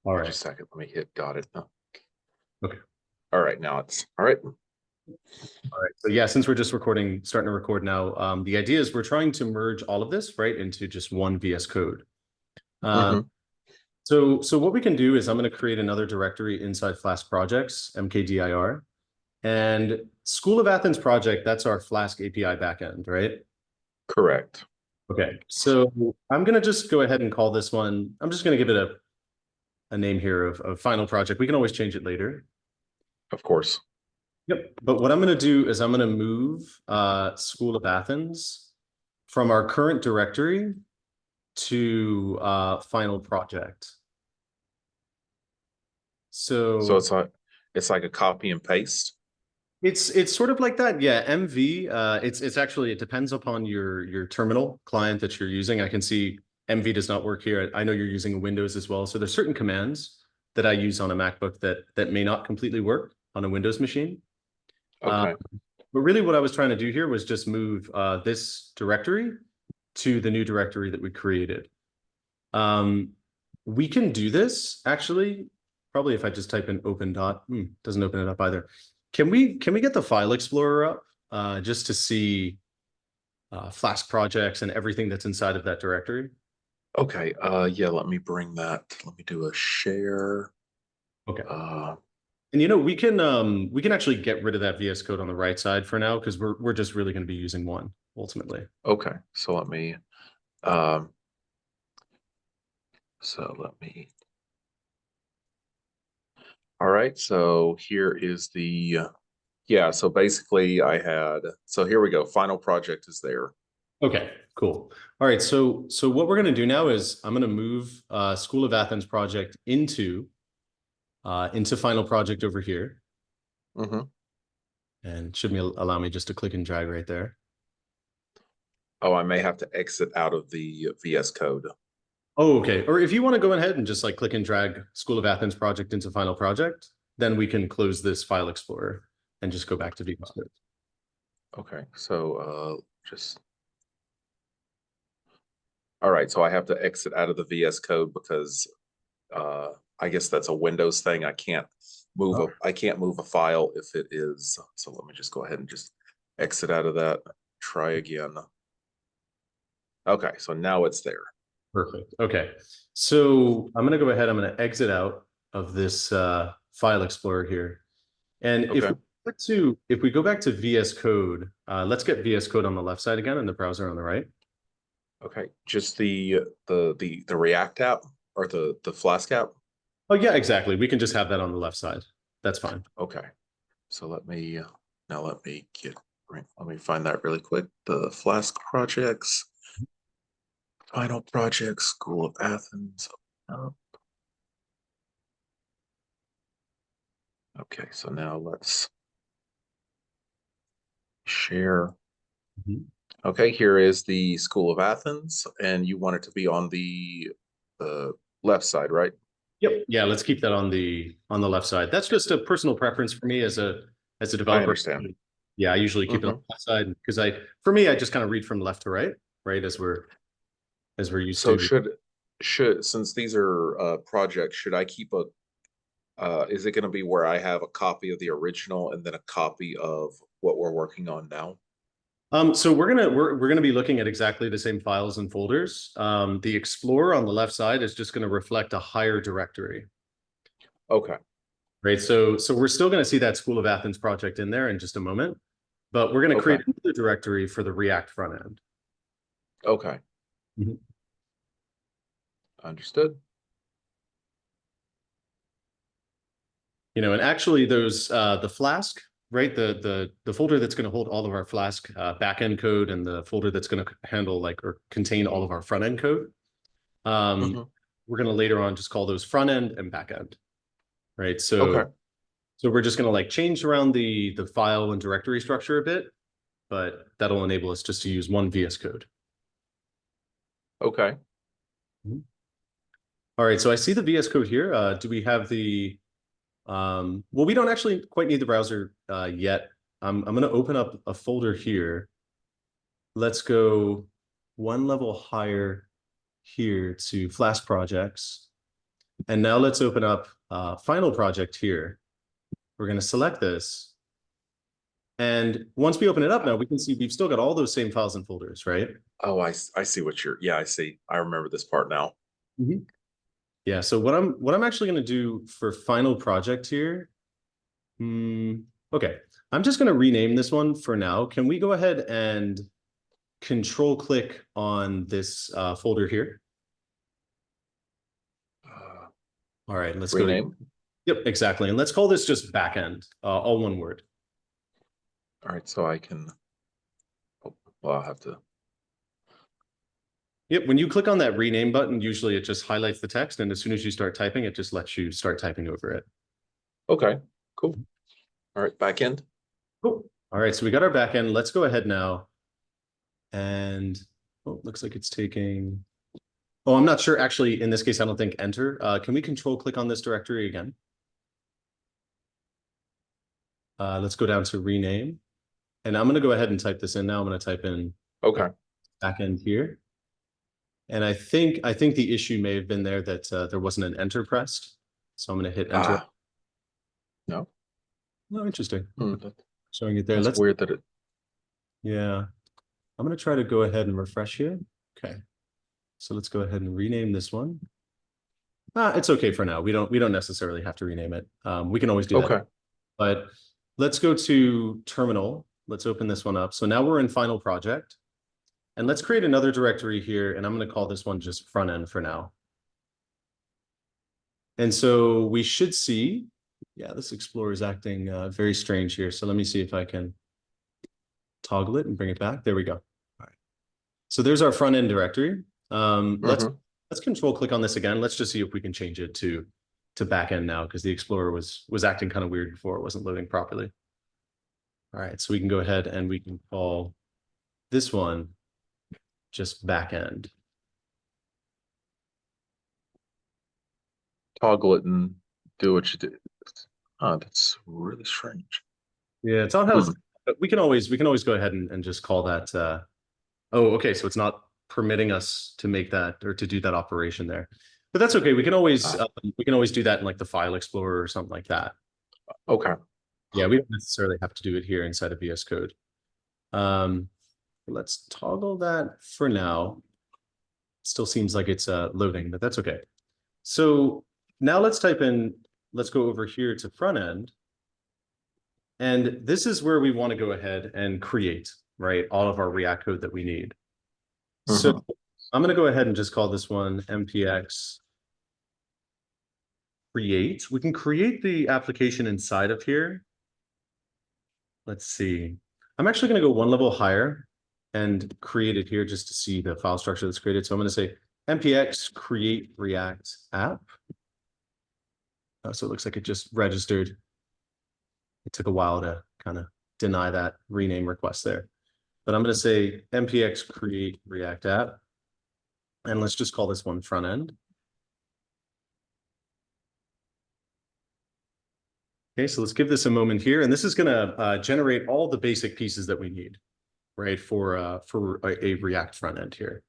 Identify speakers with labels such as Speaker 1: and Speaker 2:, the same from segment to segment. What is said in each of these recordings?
Speaker 1: All right.
Speaker 2: Just a second. Let me hit got it. Oh,
Speaker 1: Okay.
Speaker 2: all right, now it's all right.
Speaker 1: All right. So yeah, since we're just recording, starting to record now, the idea is we're trying to merge all of this right into just one VS Code. Uh,
Speaker 2: Mm-hmm.
Speaker 1: so what we can do is I'm going to create another directory inside Flask projects, mkdir, and School of Athens project. That's our Flask API backend, right?
Speaker 2: Correct.
Speaker 1: Okay. So I'm going to just go ahead and call this one. I'm just going to give it a name here of final project. We can always change it later.
Speaker 2: Of course.
Speaker 1: Yep. But what I'm going to do is I'm going to move School of Athens from our current directory to final project.
Speaker 2: So
Speaker 1: So
Speaker 2: it's like a copy and paste.
Speaker 1: it's sort of like that. Yeah, MV. It's actually, it depends upon your terminal client that you're using. I can see MV does not work here. I know you're using Windows as well. So there's certain commands that I use on a MacBook that may not completely work on a Windows machine. Uh,
Speaker 2: Okay.
Speaker 1: but really what I was trying to do here was just move this directory to the new directory that we created. Um, we can do this actually, probably if I just type in open dot, doesn't open it up either. Can we get the file explorer up just to see Flask projects and everything that's inside of that directory?
Speaker 2: Okay. Yeah, let me bring that. Let me do a share.
Speaker 1: Okay.
Speaker 2: Uh
Speaker 1: And we can actually get rid of that VS Code on the right side for now because we're just really going to be using one ultimately.
Speaker 2: okay. Um so let me all right. So here is the yeah, so basically so here we go. Final project is there.
Speaker 1: Okay, cool. All right, so what we're going to do now is I'm going to move School of Athens project into final project over here,
Speaker 2: Mm-hmm.
Speaker 1: and should allow me just to click and drag right there.
Speaker 2: Oh, I may have to exit out of the VS Code.
Speaker 1: Oh, okay. Or if you want to go ahead and just like click and drag School of Athens project into final project, then we can close this file explorer and just go back to VS Code.
Speaker 2: Okay, so just all right. So I have to exit out of the VS Code because I guess that's a Windows thing. I can't move a file if it is. So let me just go ahead and just exit out of that. Try again. Okay, so now it's there.
Speaker 1: Perfect. Okay. So I'm going to go ahead. I'm going to exit out of this file explorer here. And
Speaker 2: Okay.
Speaker 1: if we go back to VS Code, let's get VS Code on the left side again and the browser on the right.
Speaker 2: Okay. Just the React app or the Flask app.
Speaker 1: Oh yeah, exactly. We can just have that on the left side. That's fine.
Speaker 2: Okay. So let me get let me find that really quick. The Flask projects, final project, School of Athens. Okay, so now let's share.
Speaker 1: Mhm.
Speaker 2: Okay, here is the School of Athens, and you want it to be on the left side, right?
Speaker 1: Yep. Yeah, let's keep that on the left side. That's just a personal preference for me as a
Speaker 2: I
Speaker 1: developer.
Speaker 2: understand.
Speaker 1: Yeah, I usually keep it on
Speaker 2: Hmm.
Speaker 1: the left side because for me I just kind of read from left to right, right as we're used
Speaker 2: So
Speaker 1: to.
Speaker 2: should since these are projects, should I keep a is it going to be where I have a copy of the original and then a copy of what we're working on now?
Speaker 1: So we're gonna be looking at exactly the same files and folders. The Explorer on the left side is just going to reflect a higher directory,
Speaker 2: Okay.
Speaker 1: right? So we're still going to see that School of Athens project in there in just a moment, but we're going to
Speaker 2: Okay.
Speaker 1: create another directory for the React front end.
Speaker 2: Okay.
Speaker 1: Mhm.
Speaker 2: Understood.
Speaker 1: And actually those the Flask, right? The folder that's going to hold all of our Flask backend code and the folder that's going to handle like or contain all of our front end code. Um,
Speaker 2: Hmm.
Speaker 1: we're going to later on just call those front end and back end, right?
Speaker 2: Okay.
Speaker 1: So we're just going to like change around the file and directory structure a bit, but that'll enable us just to use one VS Code.
Speaker 2: Okay.
Speaker 1: Mhm. All right, so I see the VS Code here. Do we have well, we don't actually quite need the browser yet. I'm going to open up a folder here. Let's go one level higher here to Flask projects. And now let's open up final project here. We're going to select this. And once we open it up now, we can see we've still got all those same files and folders, right?
Speaker 2: Oh, I see what yeah, I see. I remember this part now.
Speaker 1: Mm-hmm. Yeah, so what I'm actually going to do for final project here, okay, I'm just going to rename this one for now. Can we go ahead and control click on this folder here? All right, let's go to,
Speaker 2: Rename.
Speaker 1: yep, exactly. And let's call this just backend, all one word.
Speaker 2: All right, so I can, oh, well, I'll have to.
Speaker 1: Yep, when you click on that rename button, usually it just highlights the text, and as soon as you start typing, it just lets you start typing over it.
Speaker 2: Okay, cool. All right, backend.
Speaker 1: Cool. All right, so we got our backend. Let's go ahead now. And oh, looks like it's taking, oh, I'm not sure. Actually, in this case, I don't think enter. Can we control click on this directory again? Let's go down to rename. And I'm going to go ahead and type this in now. I'm going to type in
Speaker 2: Okay.
Speaker 1: backend here. And I think the issue may have been there that there wasn't an enter pressed. So I'm going to hit enter.
Speaker 2: No.
Speaker 1: Oh, interesting.
Speaker 2: That,
Speaker 1: Showing it there.
Speaker 2: that's weird that it.
Speaker 1: Yeah. I'm going to try to go ahead and refresh here. Okay. So let's go ahead and rename this one. It's okay for now. We don't necessarily have to rename it. We can always do that.
Speaker 2: Okay.
Speaker 1: But let's go to terminal. Let's open this one up. So now we're in final project. And let's create another directory here. And I'm going to call this one just front end for now. And so we should see, yeah, this Explorer is acting very strange here. So let me see if I can toggle it and bring it back. There we go. All right. So there's our front end directory. Let's control click on this again. Let's just see if we can change it to back end now, because the Explorer was acting kind of weird before. It wasn't loading properly. All right, so we can go ahead and we can call this one just back end.
Speaker 2: Toggle it and do what you do. Oh, that's really strange.
Speaker 1: Yeah, it's on how we can always go ahead and just call that. Oh, okay, so it's not permitting us to make that or to do that operation there, but that's okay. We can always do that in like the file explorer or something like that.
Speaker 2: Okay.
Speaker 1: Yeah, we don't necessarily have to do it here inside of VS Code. Let's toggle that for now. Still seems like it's loading, but that's okay. So now let's go over here to front end. And this is where we want to go ahead and create, right, all of our React code that we need. So I'm going to go ahead and just call this one npx create. We can create the application inside of here. Let's see. I'm actually going to go one level higher and create it here just to see the file structure that's created. So I'm going to say npx create React app. So it looks like it just registered. It took a while to kind of deny that rename request there. But I'm going to say npx create React app. And let's just call this one front end. Okay, so let's give this a moment here. And this is going to generate all the basic pieces that we need, right, for a React front end here.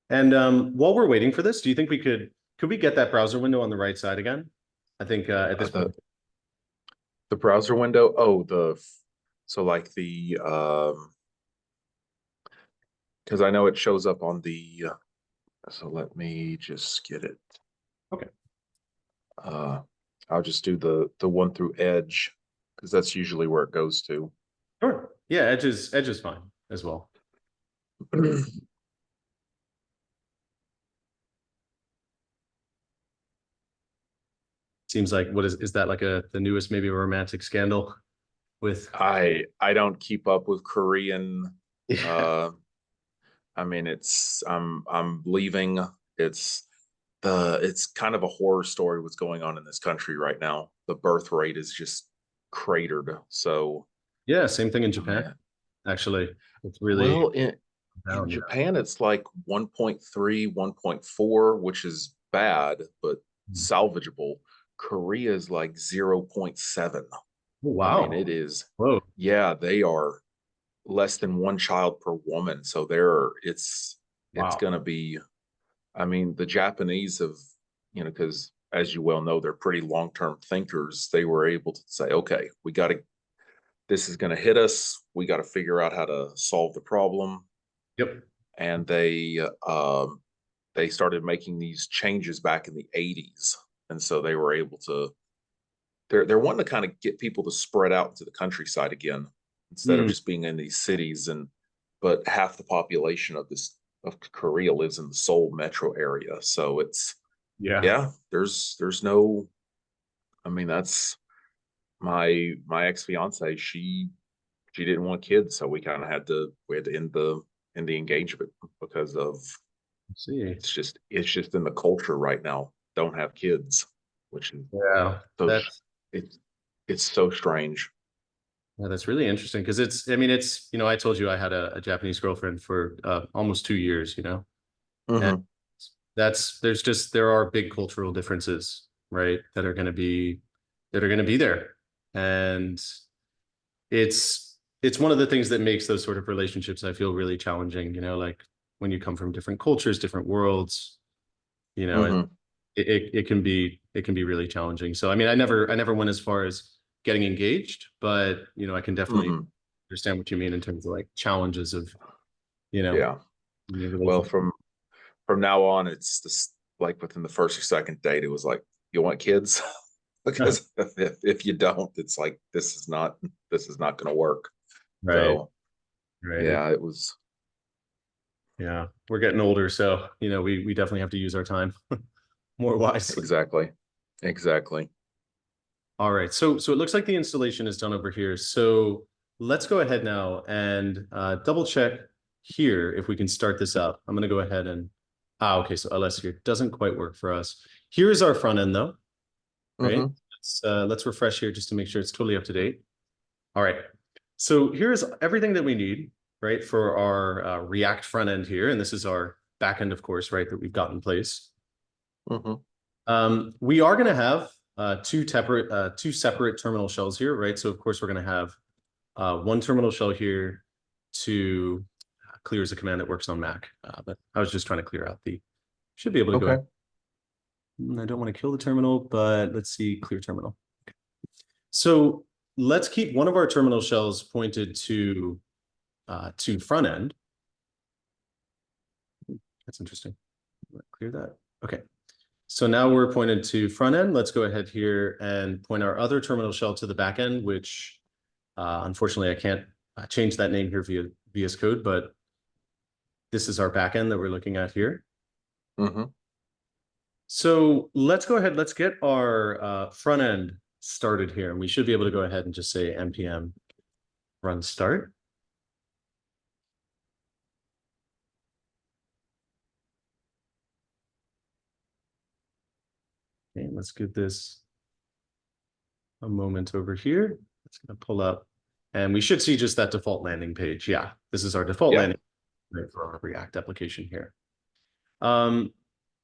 Speaker 1: And while we're waiting for this, do you think could we get that browser window on the right side again? I think at this point.
Speaker 2: The browser window. Oh, so like the because I know it shows up on the. So let me just get it.
Speaker 1: Okay.
Speaker 2: I'll just do the one through Edge, because that's usually where it goes to.
Speaker 1: Sure. Yeah, Edge is fine as well. Seems like is that like the newest maybe a romantic scandal with
Speaker 2: I don't keep up with Korean.
Speaker 1: Yeah.
Speaker 2: I mean, I'm leaving. It's kind of a horror story what's going on in this country right now. The birth rate is just cratered. So
Speaker 1: yeah, same thing in Japan. Actually, it's really
Speaker 2: well in Japan it's like 1.3, 1.4, which is bad, but salvageable. Korea is like 0.7.
Speaker 1: Oh, wow.
Speaker 2: I mean, it is.
Speaker 1: Whoa.
Speaker 2: Yeah, they are less than one child per woman. So it's
Speaker 1: Wow.
Speaker 2: going to be I mean, the Japanese have, because as you well know, they're pretty long-term thinkers. They were able to say, okay, this is going to hit us. We got to figure out how to solve the problem.
Speaker 1: Yep.
Speaker 2: And they started making these changes back in the 80s. And so they were able to, they're wanting to kind of get people to spread out into the countryside again instead of
Speaker 1: Mm,
Speaker 2: just being in these cities. But half the population of Korea lives in the Seoul metro area. So
Speaker 1: yeah.
Speaker 2: yeah, there's no, I mean, that's my ex-fiance. She didn't want kids, so we had to end the engagement because of
Speaker 1: Let's see.
Speaker 2: it's just in the culture right now. Don't have kids, which is
Speaker 1: Yeah.
Speaker 2: so
Speaker 1: That's
Speaker 2: it's it's so strange.
Speaker 1: Yeah, that's really interesting because I mean, I told you I had a Japanese girlfriend for almost 2 years, and
Speaker 2: Hmm.
Speaker 1: there are big cultural differences, right, that are going to be there. And it's one of the things that makes those sort of relationships, I feel, really challenging, like when you come from different cultures, different worlds, you know, it,
Speaker 2: Hmm.
Speaker 1: it can be really challenging. So, I mean, I never went as far as getting engaged, but, I can definitely
Speaker 2: Hmm.
Speaker 1: understand what you mean in terms of like challenges of, you know,
Speaker 2: Yeah. Well,
Speaker 1: relationship.
Speaker 2: from now on, it's just like within the first or second date, it was like, you want kids? Because if you don't, it's like this is not going to work.
Speaker 1: Right.
Speaker 2: So
Speaker 1: Right.
Speaker 2: yeah, it was
Speaker 1: Yeah. We're getting older, so, we definitely have to use our time more wisely.
Speaker 2: exactly, exactly.
Speaker 1: All right. So it looks like the installation is done over here. So let's go ahead now and double check here if we can start this up. I'm going to go ahead and okay. So LS here doesn't quite work for us. Here's our front end though, right?
Speaker 2: Hmm.
Speaker 1: Let's refresh here just to make sure it's totally up to date. All right. So here's everything that we need, right, for our React front end here, and this is our back end, of course, right, that we've got in place.
Speaker 2: Hmm.
Speaker 1: We are going to have two separate terminal shells here, right? So of course we're going to have one terminal shell here to clear as a command that works on Mac. But I was just trying to clear out should be able to go
Speaker 2: Okay.
Speaker 1: ahead. I don't want to kill the terminal, but let's see, clear terminal. So let's keep one of our terminal shells pointed to front end. That's interesting. Clear that. Okay. So now we're pointed to front end. Let's go ahead here and point our other terminal shell to the back end, which unfortunately I can't change that name here via VS Code, but this is our back end that we're looking at here.
Speaker 2: Hmm.
Speaker 1: So let's go ahead. Let's get our front end started here. And we should be able to go ahead and just say npm run start. Okay, let's give this a moment over here. It's going to pull up and we should see just that default landing page. Yeah, this is our default
Speaker 2: Yeah.
Speaker 1: landing page for our React application here. Um,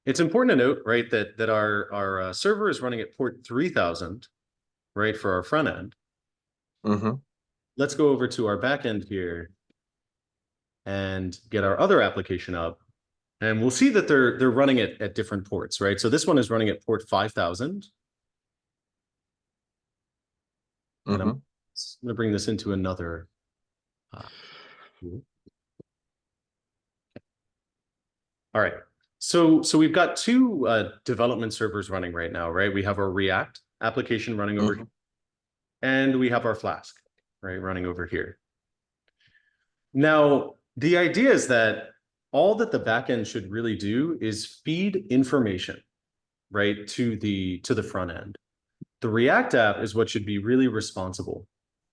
Speaker 1: it's important to note, right, that our server is running at port 3000, right, for our front end.
Speaker 2: Hmm.
Speaker 1: Let's go over to our back end here and get our other application up. And we'll see that they're running it at different ports, right? So this one is running at port 5000. And I'm
Speaker 2: Hmm.
Speaker 1: going to bring this into another. All right. So we've got two development servers running right now, right? We have our React application running over here,
Speaker 2: Hmm.
Speaker 1: and we have our Flask, right, running over here. Now, the idea is that all that the backend should really do is feed information, right, to the front end. The React app is what should be really responsible,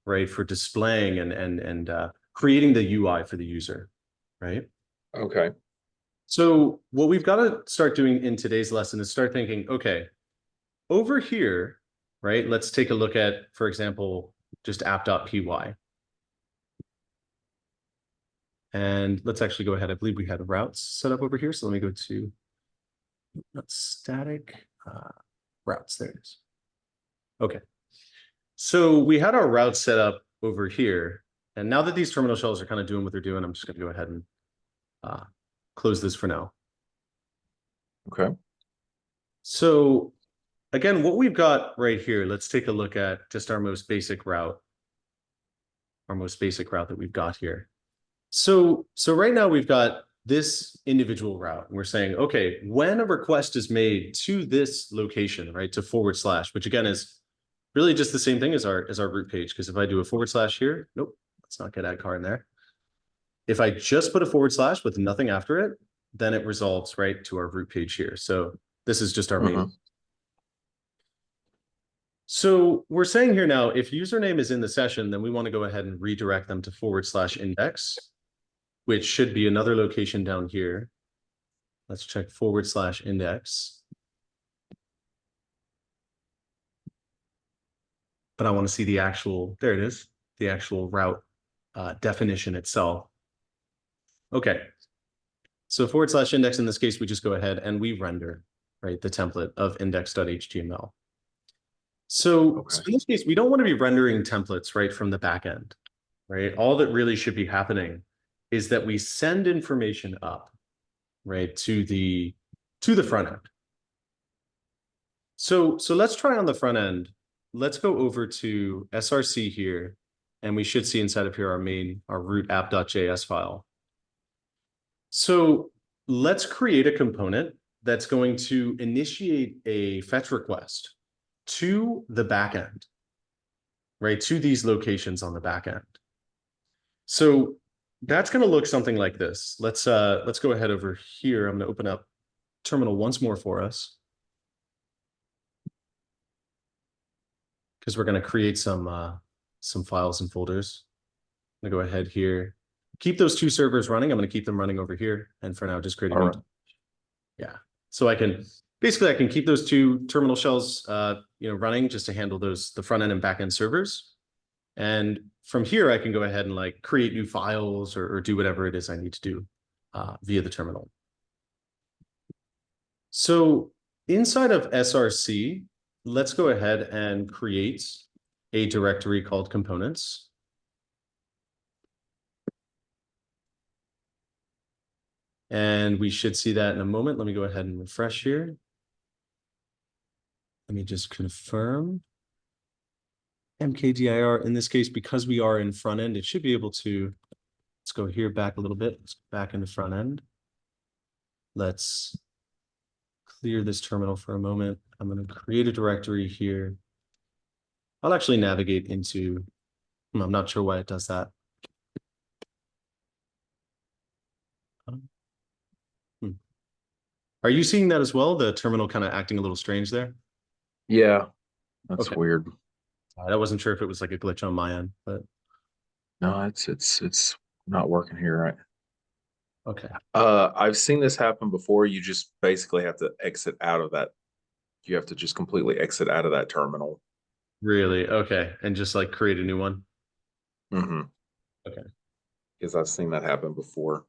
Speaker 1: right, for displaying and creating the UI for the user, right?
Speaker 2: Okay.
Speaker 1: So what we've got to start doing in today's lesson is start thinking, okay, over here, right? Let's take a look at, for example, just app.py. And let's actually go ahead. I believe we had routes set up over here. So let me go to not static routes. There it is. Okay. So we had our routes set up over here. And now that these terminal shells are kind of doing what they're doing, I'm just going to go ahead and close this for now.
Speaker 2: Okay.
Speaker 1: So again, what we've got right here, let's take a look at just our most basic route that we've got here. So right now we've got this individual route, and we're saying, okay, when a request is made to this location, right, to /, which again is really just the same thing as our root page. Because if I do a / here, nope, let's not get add car in there. If I just put a / with nothing after it, then it resolves right to our root page here. So this is just our main. So we're saying here now, if username is in the session, then we want to go ahead and redirect them to / index, which should be another location down here. Let's check / index. But I want to see the actual, there it is, the actual route definition itself. Okay. So / index, in this case, we just go ahead and we render, right, the template of index.html. So in this case, we don't want to be rendering templates right from the back end, right? All that really should be happening is that we send information up, right, to the front end. So let's try on the front end. Let's go over to src here, and we should see inside of here our root app.js file. So let's create a component that's going to initiate a fetch request to the backend, right, to these locations on the backend. So that's going to look something like this. Let's go ahead over here. I'm going to open up terminal once more for us, because we're going to create some files and folders. I'm going to go ahead here, keep those 2 servers running. I'm going to keep them running over here, and for now, just create a new. Yeah. So I can keep those 2 terminal shells, running just to handle the front end and back end servers. And from here, I can go ahead and like create new files or do whatever it is I need to do via the terminal. So inside of src, let's go ahead and create a directory called components. And we should see that in a moment. Let me go ahead and refresh here. Let me just confirm. mkdir, in this case, because we are in front end, it should be able to, let's go here back a little bit, let's go back in the front end. Let's clear this terminal for a moment. I'm going to create a directory here. I'll actually navigate into, I'm not sure why it does that. Are you seeing that as well? The terminal kind of acting a little strange there?
Speaker 2: Yeah, that's
Speaker 1: Okay.
Speaker 2: weird.
Speaker 1: I wasn't sure if it was like a glitch on my end, but
Speaker 2: No, it's not working here, right?
Speaker 1: okay.
Speaker 2: I've seen this happen before. You just basically have to exit out of that. You have to just completely exit out of that terminal.
Speaker 1: Really? Okay. And just like create a new one?
Speaker 2: Mm-hmm.
Speaker 1: Okay.
Speaker 2: Because I've seen that happen before.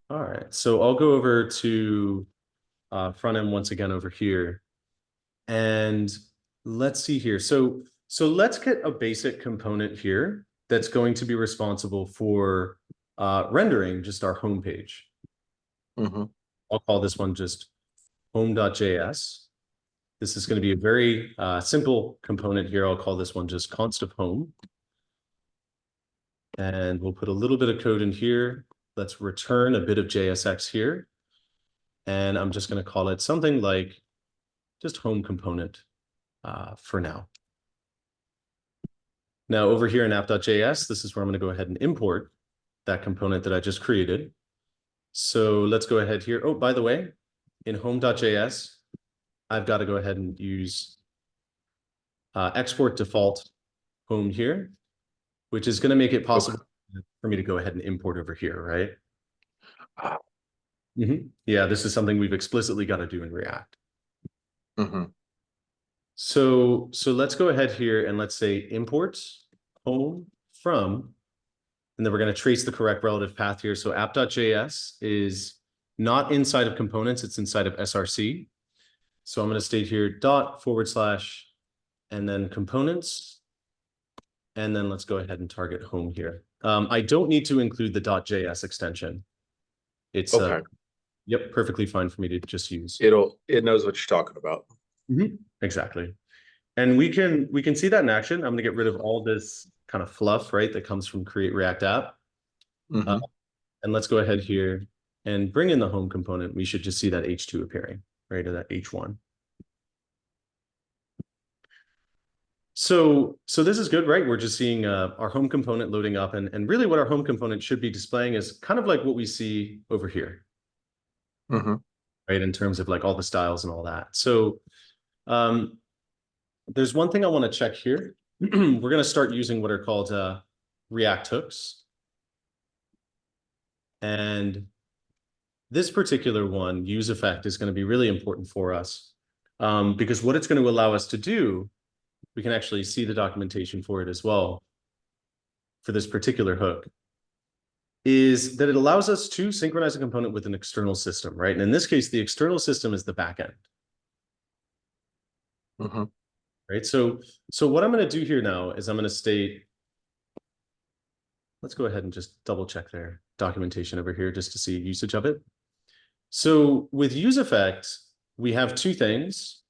Speaker 1: All right. So I'll go over to front end once again over here. And let's see here. So let's get a basic component here that's going to be responsible for rendering just our home page.
Speaker 2: Mm-hmm.
Speaker 1: I'll call this one just home.js. This is going to be a very simple component here. I'll call this one just const of home. And we'll put a little bit of code in here. Let's return a bit of JSX here. And I'm just going to call it something like just home component for now. Now over here in app.js, this is where I'm going to go ahead and import that component that I just created. So let's go ahead here. Oh, by the way, in home.js, I've got to go ahead and use export default home here, which is going to make it possible for me to go ahead and import over here, right? Yeah, this is something we've explicitly got to do in React. So let's go ahead here and let's say import home from, and then we're going to trace the correct relative path here. So app.js is not inside of components, it's inside of src. So I'm going to state here dot / and then components. And then let's go ahead and target home here. I don't need to include the .js extension. It's
Speaker 2: Okay.
Speaker 1: Yep, perfectly fine for me to just use.
Speaker 2: It knows what you're talking about.
Speaker 1: Exactly. And we can see that in action. I'm going to get rid of all this kind of fluff, right, that comes from Create React App.
Speaker 2: Mhm.
Speaker 1: And let's go ahead here and bring in the home component. We should just see that H2 appearing, right, or that H1. So this is good, right? We're just seeing our home component loading up, and really what our home component should be displaying is kind of like what we see over here,
Speaker 2: Mhm.
Speaker 1: right? In terms of like all the styles and all that. So there's one thing I want to check here. We're going to start using what are called React hooks. And this particular one, use effect, is going to be really important for us because what it's going to allow us to do, we can actually see the documentation for it as well for this particular hook, is that it allows us to synchronize a component with an external system, right? And in this case, the external system is the backend,
Speaker 2: Mhm.
Speaker 1: right? So what I'm going to do here now is I'm going to state, let's go ahead and just double check their documentation over here just to see usage of it. So with use effect, we have two things.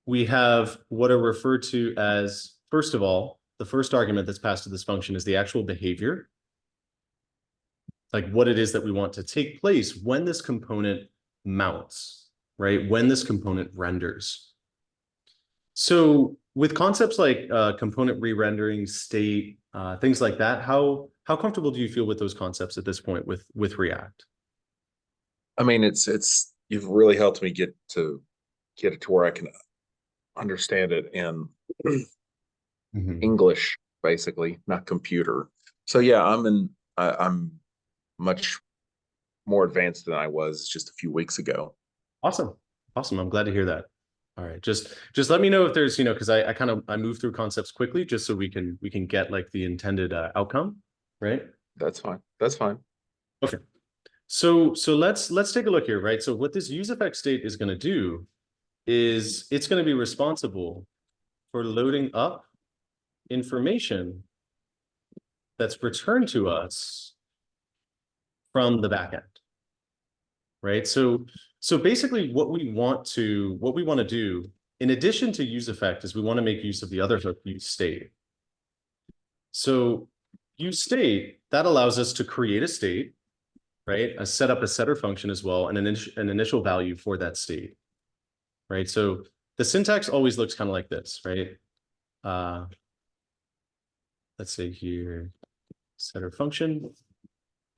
Speaker 1: We have what are referred to as, first of all, the first argument that's passed to this function is the actual behavior, like what it is that we want to take place when this component mounts, right? When this component renders. So with concepts like component re-rendering, state, things like that, how comfortable do you feel with those concepts at this point with React?
Speaker 2: I mean, it's you've really helped me get it to where I can understand it in English, basically, not computer. So yeah, I'm much more advanced than I was just a few weeks ago.
Speaker 1: Awesome. Awesome. I'm glad to hear that. All right. Just let me know if there's, because I kind of I move through concepts quickly just so we can get like the intended outcome, right?
Speaker 2: That's fine. That's fine.
Speaker 1: Okay. So let's take a look here, right? So what this use effect state is going to do is it's going to be responsible for loading up information that's returned to us from the backend, right? So basically what we want to do in addition to use effect is we want to make use of the other hook, use state. So use state, that allows us to create a state, right? Set up a setter function as well, and an initial value for that state, right? So the syntax always looks kind of like this, right? Let's say here, setter function,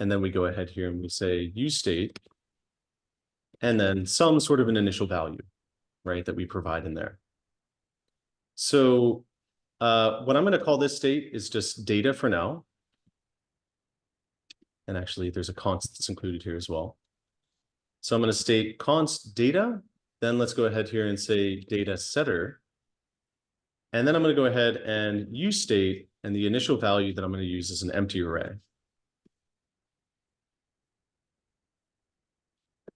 Speaker 1: and then we go ahead here and we say use state, and then some sort of an initial value, right, that we provide in there. So what I'm going to call this state is just data for now. And actually, there's a const that's included here as well. So I'm going to state const data. Then let's go ahead here and say data setter. And then I'm going to go ahead and use state. And the initial value that I'm going to use is an empty array.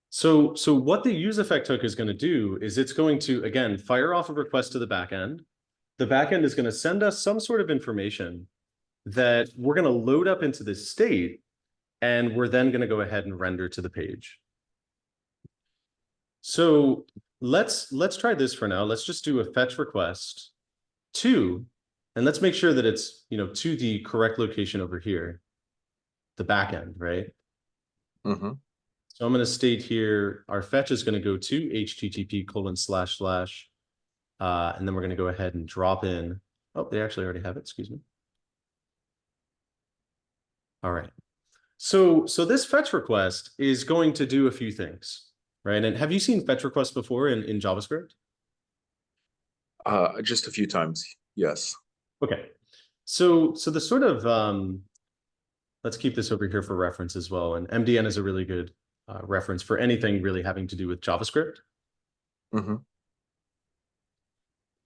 Speaker 1: So what the use effect hook is going to do is it's going to, again, fire off a request to the backend. The backend is going to send us some sort of information that we're going to load up into this state, and we're then going to go ahead and render to the page. So let's try this for now. Let's just do a fetch request to, and let's make sure that it's to the correct location over here, the backend, right?
Speaker 2: Mm-hmm.
Speaker 1: So I'm going to state here our fetch is going to go to http:// and then we're going to go ahead and drop in. Oh, they actually already have it. Excuse me. All right. So this fetch request is going to do a few things, right? And have you seen fetch requests before in JavaScript?
Speaker 2: Just a few times, yes.
Speaker 1: Okay. So the sort of let's keep this over here for reference as well. And MDN is a really good reference for anything really having to do with JavaScript.
Speaker 2: Mm-hmm.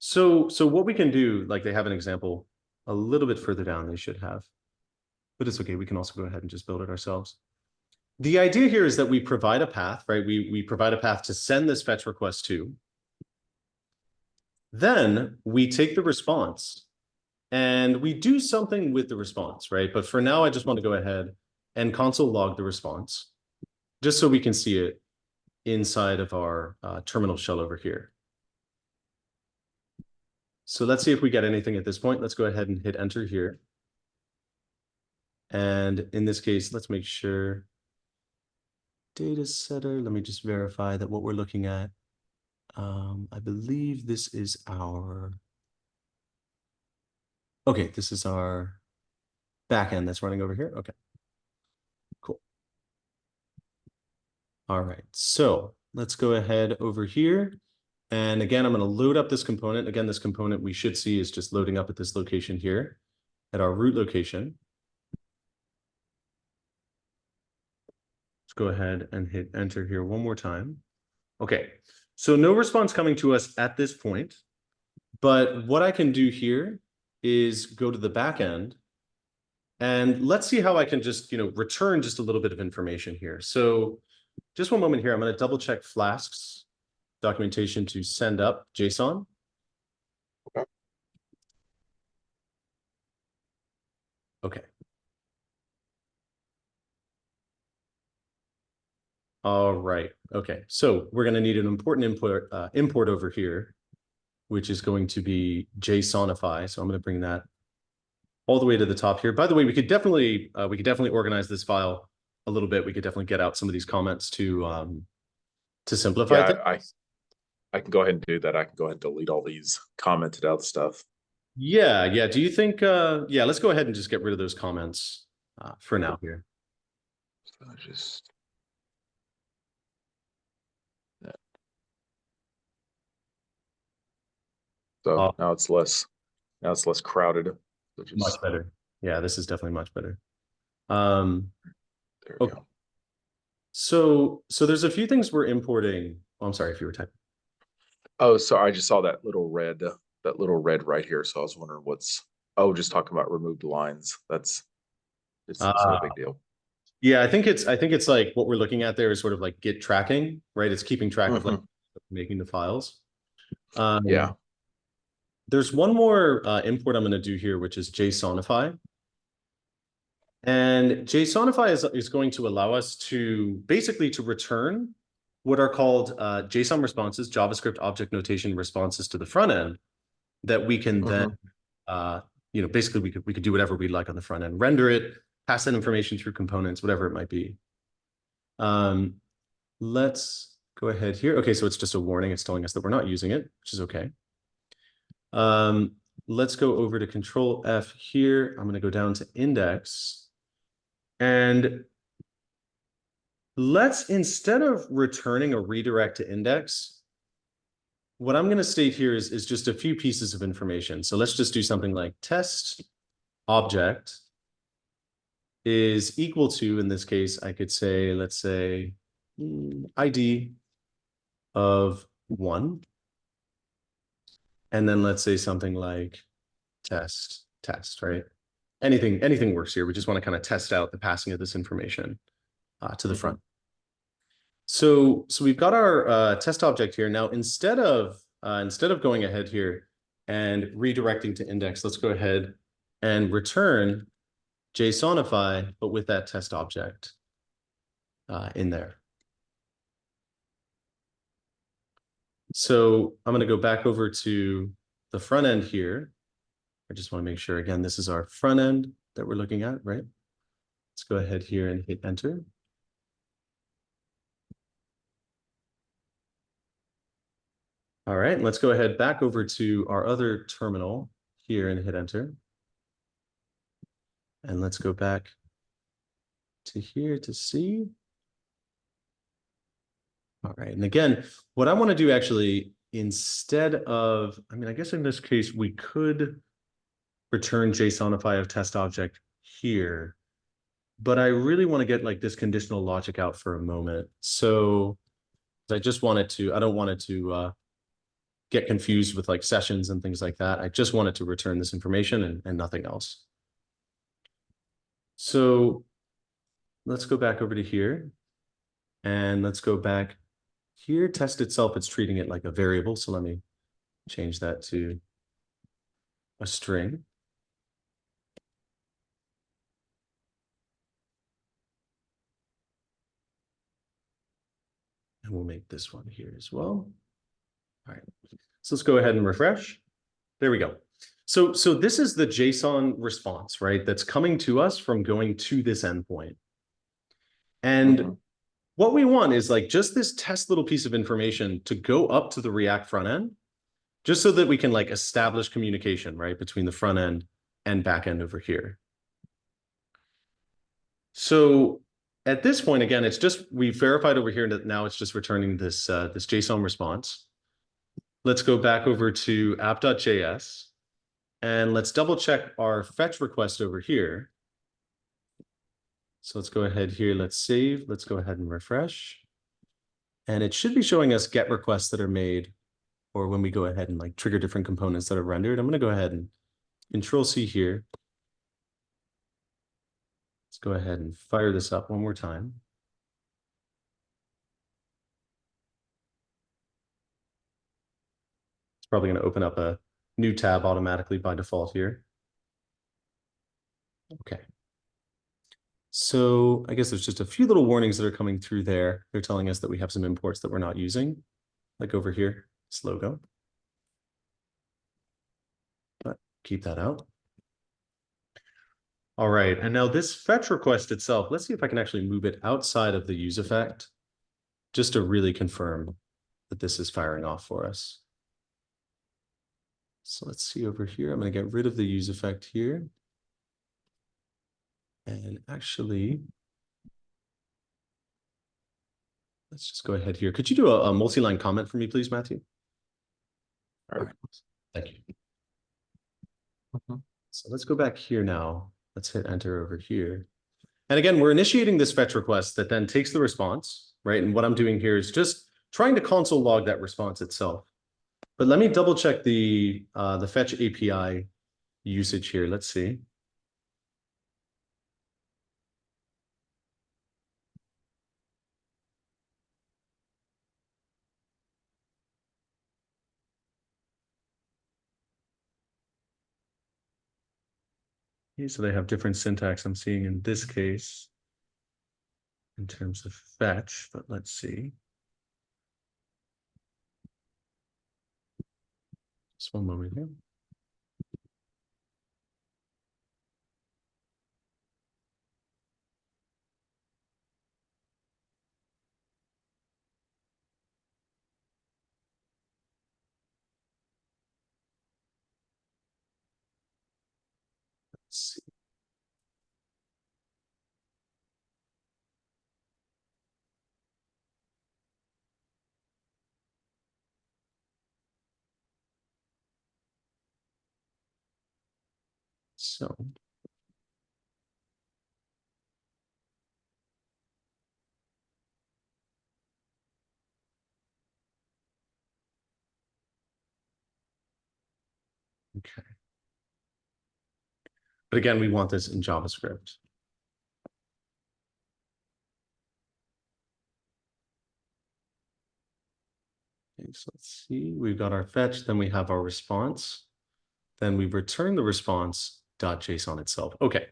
Speaker 1: So what we can do, like they have an example a little bit further down, they should have, but it's okay. We can also go ahead and just build it ourselves. The idea here is that we provide a path, right? We provide a path to send this fetch request to. Then we take the response and we do something with the response, right? But for now, I just want to go ahead and console log the response. just so we can see it inside of our terminal shell over here. So let's see if we get anything at this point. Let's go ahead and hit enter here. And in this case, let's make sure data setter. Let me just verify that what we're looking at. I believe this is our, okay, this is our backend that's running over here. Okay, cool. All right, so let's go ahead over here. And again, I'm going to load up this component. Again, this component we should see is just loading up at this location here at our root location. Let's go ahead and hit enter here one more time. Okay, so no response coming to us at this point, but what I can do here is go to the back end and let's see how I can just, return just a little bit of information here. So just one moment here, I'm going to double check Flask's documentation to send up JSON. Okay. All right. Okay. So we're going to need an important import over here, which is going to be JSONify. So I'm going to bring that all the way to the top here. By the way, we could definitely organize this file a little bit. We could definitely get out some of these comments to simplify things.
Speaker 2: Yeah, I can go ahead and do that. I can go ahead and delete all these commented out stuff.
Speaker 1: Yeah. Do you think? Yeah. Let's go ahead and just get rid of those comments for now here.
Speaker 2: So just yeah. So now it's less crowded. So just,
Speaker 1: much better. Yeah, this is definitely much better.
Speaker 2: There we
Speaker 1: okay.
Speaker 2: go.
Speaker 1: So there's a few things we're importing. Oh, I'm sorry if you were typing.
Speaker 2: Oh, sorry, I just saw that little red right here. So I was wondering just talking about removed lines. It's not a big deal.
Speaker 1: Yeah, I think it's like what we're looking at there is sort of like Git tracking, right? It's keeping track of like making the files.
Speaker 2: Yeah.
Speaker 1: There's one more import I'm going to do here, which is JSONify. And JSONify is going to allow us to basically to return what are called JSON responses, JavaScript object notation responses to the front end that we can then, basically we could do whatever we like on the front end, render it, pass that information through components, whatever it might be. Let's go ahead here. Okay, so it's just a warning. It's telling us that we're not using it, which is okay. Let's go over to Control F here. I'm going to go down to index. And let's, instead of returning a redirect to index, what I'm going to state here is just a few pieces of information. So let's just do something like test object is equal to, in this case, I could say, let's say ID of 1. And then let's say something like test, right? Anything works here. We just want to kind of test out the passing of this information to the front. So we've got our test object here. Now, instead of going ahead here and redirecting to index, let's go ahead and return JSONify, but with that test object in there. So I'm going to go back over to the front end here. I just want to make sure, again, this is our front end that we're looking at, right? Let's go ahead here and hit enter. All right, let's go ahead back over to our other terminal here and hit enter. And let's go back to here to see. All right, and again, what I want to do actually, instead of, I guess in this case, we could return JSONify of test object here, but I really want to get like this conditional logic out for a moment. So I don't want it to get confused with like sessions and things like that. I just wanted to return this information and nothing else. So let's go back over to here and let's go back here. Test itself, it's treating it like a variable. So let me change that to a string. And we'll make this one here as well. All right, so let's go ahead and refresh. There we go. So this is the JSON response, right? That's coming to us from going to this endpoint. And what we want is like just this test little piece of information to go up to the React front end, just so that we can like establish communication, right, between the front end and back end over here. So at this point, again, it's just, we verified over here that now it's just returning this, this JSON response. Let's go back over to app.js and let's double check our fetch request over here. So let's go ahead here, let's save, let's go ahead and refresh. And it should be showing us get requests that are made, or when we go ahead and like trigger different components that are rendered. I'm going to go ahead and Control-C here. Let's go ahead and fire this up one more time. It's probably going to open up a new tab automatically by default here. Okay. So I guess there's just a few little warnings that are coming through there. They're telling us that we have some imports that we're not using, like over here, this logo. But keep that out. All right, and now this fetch request itself, let's see if I can actually move it outside of the use effect, just to really confirm that this is firing off for us. So let's see over here. I'm going to get rid of the use effect here. And actually, let's just go ahead here. Could you do a multi-line comment for me, please, Matthew? All right. Thank you. So let's go back here now. Let's hit enter over here. And again, we're initiating this fetch request that then takes the response, right? And what I'm doing here is just trying to console log that response itself. But let me double check the fetch API usage here. Let's see. Okay, so they have different syntax I'm seeing in this case in terms of fetch, but let's see. Just one moment here. Let's see. So okay. But again, we want this in JavaScript. Okay, so let's see. We've got our fetch, then we have our response. Then we return the response.json itself. Okay,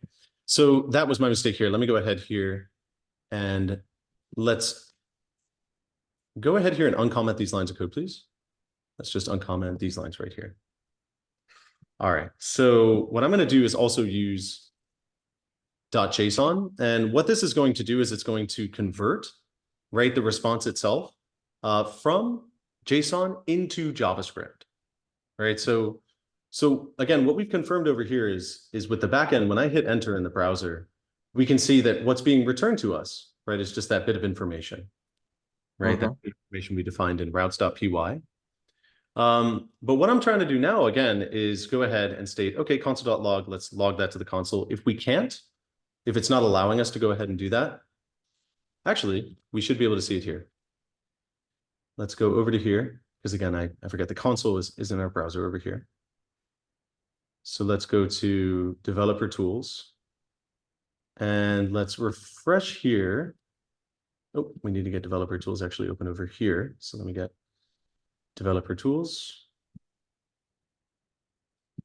Speaker 1: so that was my mistake here. Let me go ahead here and let's go ahead here and uncomment these lines of code, please. Let's just uncomment these lines right here. All right, so what I'm going to do is also use .json. And what this is going to do is it's going to convert, right, the response itself from JSON into JavaScript, right? So again, what we've confirmed over here is with the backend, when I hit enter in the browser, we can see that what's being returned to us, right, is just that bit of information, right? That information we defined in routes.py. But what I'm trying to do now, again, is go ahead and state, okay, console.log, let's log that to the console. If we can't, if it's not allowing us to go ahead and do that, actually, we should be able to see it here. Let's go over to here, because again, I forget the console is in our browser over here. So let's go to developer tools and let's refresh here. Oh, we need to get developer tools actually open over here. So let me get developer tools.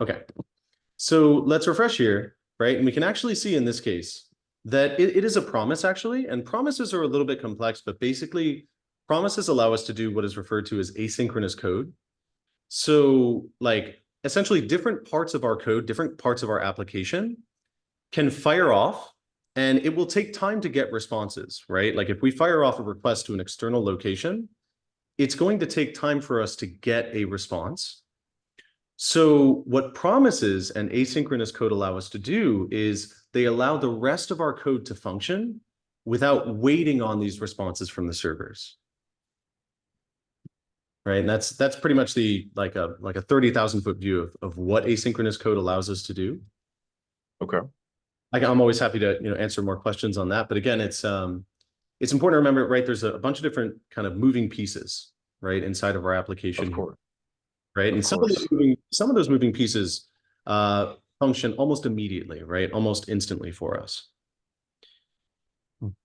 Speaker 1: Okay, so let's refresh here, right? And we can actually see in this case that it is a promise actually, and promises are a little bit complex, but basically promises allow us to do what is referred to as asynchronous code. So like essentially different parts of our code, different parts of our application can fire off and it will take time to get responses, right? Like if we fire off a request to an external location, it's going to take time for us to get a response. So what promises and asynchronous code allow us to do is they allow the rest of our code to function without waiting on these responses from the servers. Right. And that's pretty much the like a 30,000 foot view of what asynchronous code allows us to do.
Speaker 2: Okay.
Speaker 1: I'm always happy to answer more questions on that. But again, it's important to remember, right? There's a bunch of different kind of moving pieces, right, inside of our application.
Speaker 2: Of course.
Speaker 1: Right.
Speaker 2: Of
Speaker 1: And
Speaker 2: course.
Speaker 1: some of those moving pieces function almost immediately, right? Almost instantly for us.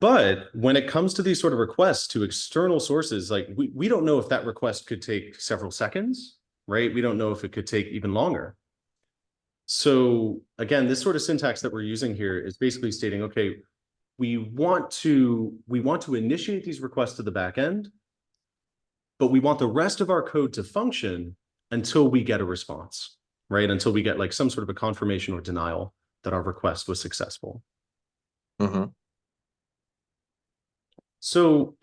Speaker 1: But when it comes to these sort of requests to external sources, like we don't know if that request could take several seconds, right? We don't know if it could take even longer. So again, this sort of syntax that we're using here is basically stating, okay, we want to initiate these requests to the back end, but we want the rest of our code to function until we get a response, right? Until we get like some sort of a confirmation or denial that our request was successful.
Speaker 2: Mm-hmm.
Speaker 1: So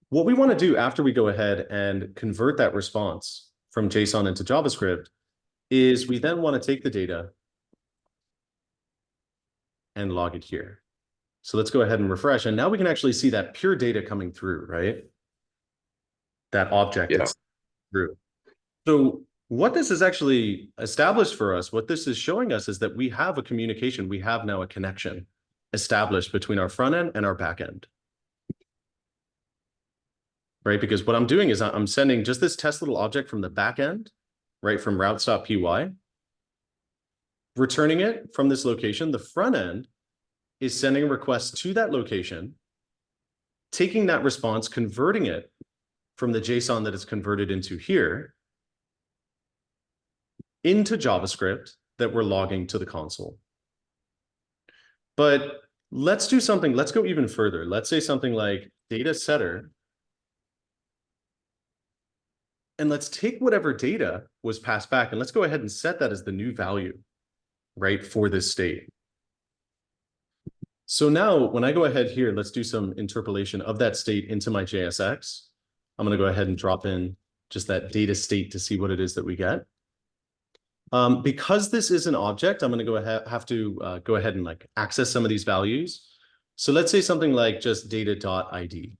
Speaker 1: what we want to do after we go ahead and convert that response from JSON into JavaScript is we then want to take the data and log it here. So let's go ahead and refresh. And now we can actually see that pure data coming through, right? That object
Speaker 2: Yeah.
Speaker 1: is through. So what this is actually established for us, what this is showing us is that we have a communication, we have now a connection established between our front end and our back end. Right? Because what I'm doing is I'm sending just this test little object from the back end, right, from routes.py, returning it from this location. The front end is sending a request to that location, taking that response, converting it from the JSON that it's converted into here into JavaScript that we're logging to the console. But let's do something, let's go even further. Let's say something like data setter. And let's take whatever data was passed back and let's go ahead and set that as the new value, right, for this state. So now when I go ahead here, let's do some interpolation of that state into my JSX. I'm going to go ahead and drop in just that data state to see what it is that we get. Because this is an object, I'm going to go ahead, have to go ahead and like access some of these values. So let's say something like just data.id,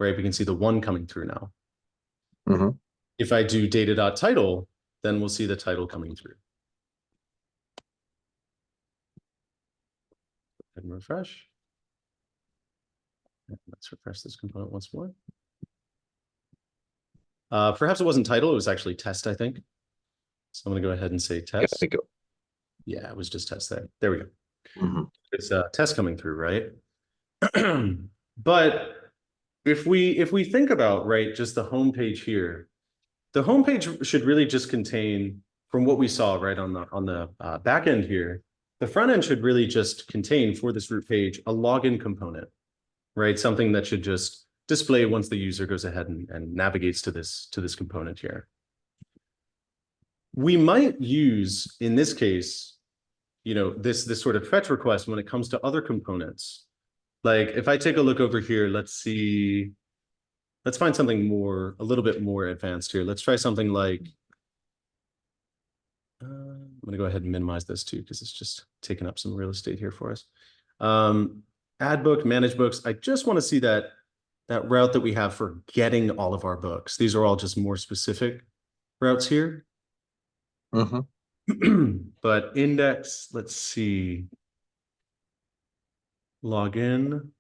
Speaker 1: right? We can see the 1 coming through now.
Speaker 2: Mm-hmm.
Speaker 1: If I do data.title, then we'll see the title coming through. And refresh. Let's refresh this component once more. Perhaps it wasn't title, it was actually test, I think. So I'm going to go ahead and say
Speaker 2: Yeah,
Speaker 1: test.
Speaker 2: I think
Speaker 1: Yeah, it was just test there. There we go.
Speaker 2: mm-hmm.
Speaker 1: It's test coming through, right? But if we think about, right, just the home page here, the home page should really just contain, from what we saw right on the back end here, the front end should really just contain for this root page a login component, right? Something that should just display once the user goes ahead and navigates to this component here. We might use, in this case, this sort of fetch request when it comes to other components. Like if I take a look over here, let's find something a little bit more advanced here. Let's try something like, I'm going to go ahead and minimize this too, because it's just taking up some real estate here for us. Add book, manage books. I just want to see that route that we have for getting all of our books. These are all just more specific routes here.
Speaker 2: Mm-hmm.
Speaker 1: But index, let's see. Log in,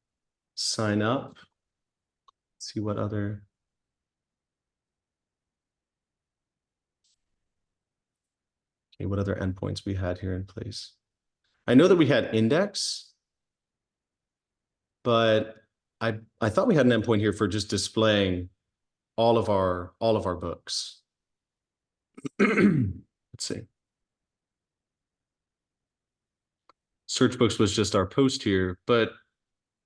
Speaker 1: sign up, see what other. Okay, what other endpoints we had here in place. I know that we had index, but I thought we had an endpoint here for just displaying all of our books. Let's see. Search books was just our post here, but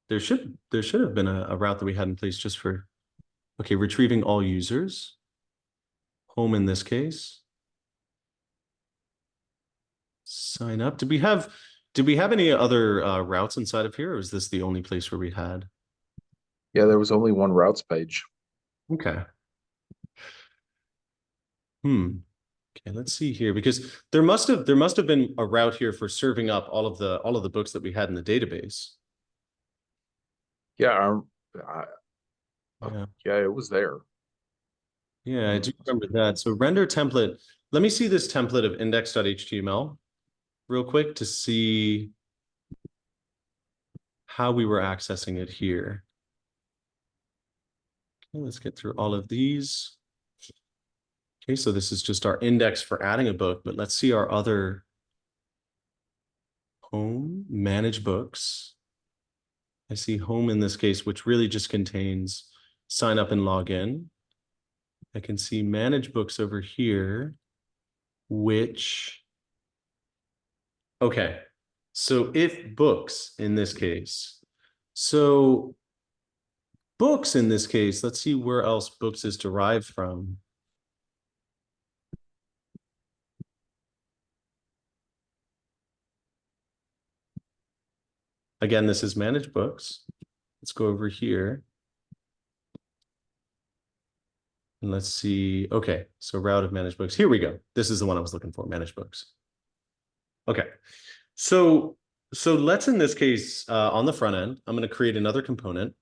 Speaker 1: There should have been a route that we had in place just for, okay, retrieving all users. Home in this case. Sign up. Did we have any other routes inside of here, or is this the only place where we had?
Speaker 2: Yeah, there was only one routes page.
Speaker 1: Okay. Okay, let's see here, because there must have been a route here for serving up all of the books that we had in the database.
Speaker 2: Yeah,
Speaker 1: Yeah.
Speaker 2: yeah, it was there.
Speaker 1: Yeah, I do remember that. So render template. Let me see this template of index.html real quick to see how we were accessing it here. Okay, let's get through all of these. Okay, so this is just our index for adding a book, but let's see our other home, manage books. I see home in this case, which really just contains sign up and log in. I can see manage books over here, which, okay. So if books in this case, so books in this case, let's see where else books is derived from. Again, this is manage books. Let's go over here. And let's see. Okay, so route of managed books. Here we go. This is the one I was looking for, managed books. Okay, so let's in this case on the front end, I'm going to create another component,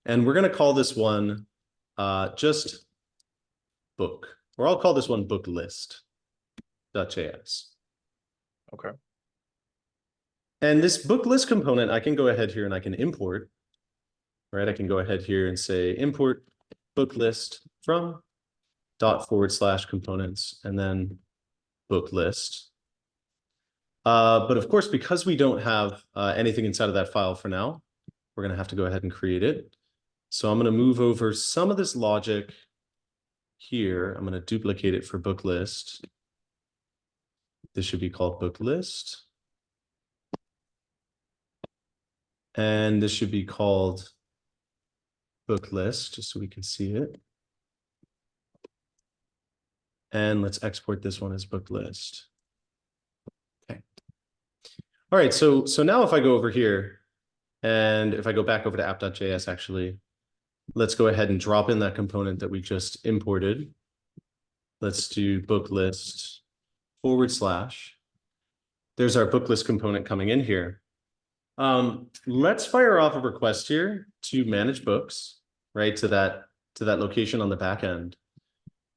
Speaker 1: and we're going to call this one just book, or I'll call this one book list.js.
Speaker 2: Okay.
Speaker 1: And this book list component, I can go ahead here and I can import, right? I can go ahead here and say import book list from ./components and then book list. But of course, because we don't have anything inside of that file for now, we're going to have to go ahead and create it. So I'm going to move over some of this logic here. I'm going to duplicate it for book list. This should be called book list. And this should be called book list, just so we can see it. And let's export this one as book list. Okay. All right, so now if I go over here, and if I go back over to app.js, actually, let's go ahead and drop in that component that we just imported. Let's do book list / There's our book list component coming in here. Let's fire off a request here to manage books, right, to that location on the back end.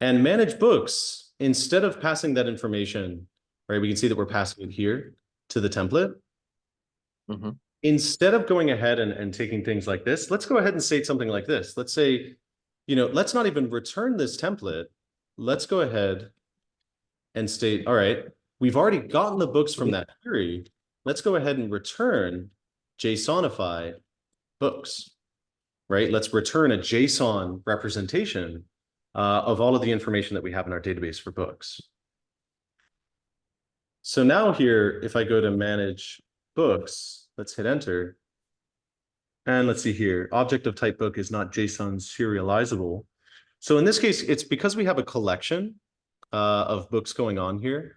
Speaker 1: And manage books, instead of passing that information, right, we can see that we're passing it here to the template.
Speaker 2: Mm-hmm.
Speaker 1: Instead of going ahead and taking things like this, let's go ahead and say something like this. Let's say, let's not even return this template. Let's go ahead and state, all right, we've already gotten the books from that query. Let's go ahead and return JSONify books, right? Let's return a JSON representation of all of the information that we have in our database for books. So now here, if I go to manage books, let's hit enter. And let's see here, object of type book is not JSON serializable. So in this case, it's because we have a collection of books going on here.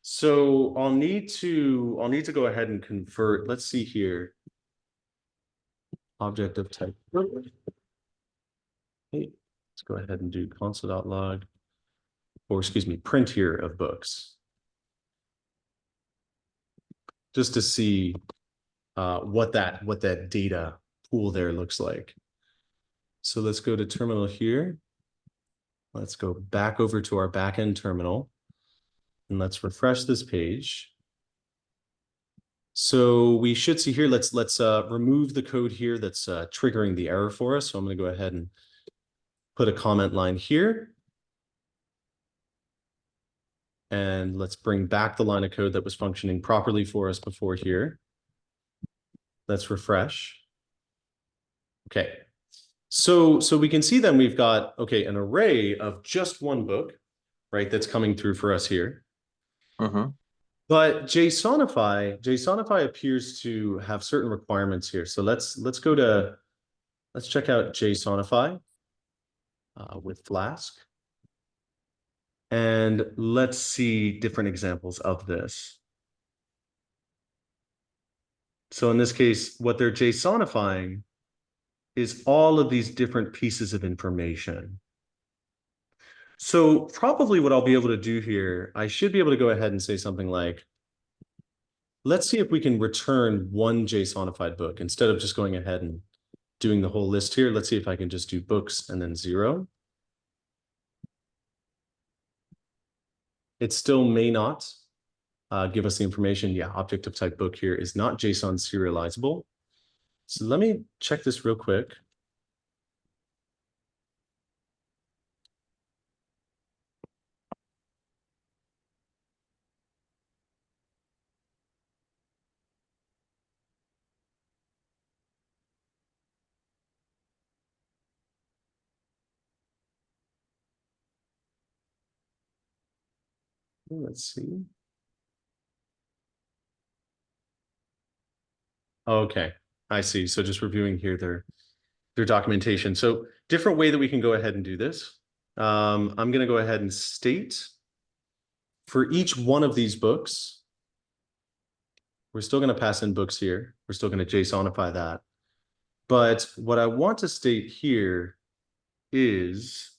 Speaker 1: So I'll need to go ahead and convert. Let's see here. Object of type book. Okay, let's go ahead and do console.log, or excuse me, print here of books. Just to see what that data pool there looks like. So let's go to terminal here. Let's go back over to our backend terminal and let's refresh this page. So we should see here, let's remove the code here that's triggering the error for us. So I'm going to go ahead and put a comment line here. And let's bring back the line of code that was functioning properly for us before here. Let's refresh. Okay. So we can see then we've got, okay, an array of just one book, right, that's coming through for us here.
Speaker 2: Mm-hmm.
Speaker 1: But JSONify appears to have certain requirements here. So let's check out JSONify with Flask. And let's see different examples of this. So in this case, what they're JSONifying is all of these different pieces of information. So probably what I'll be able to do here, I should be able to go ahead and say something like, let's see if we can return one JSONified book instead of just going ahead and doing the whole list here. Let's see if I can just do books and then 0. It still may not give us the information. Yeah, object of type book here is not JSON serializable. So let me check this real quick. Let's see. Okay, I see. So just reviewing here their documentation. So different way that we can go ahead and do this. I'm going to go ahead and state for each one of these books, we're still going to pass in books here. We're still going to JSONify that. But what I want to state here is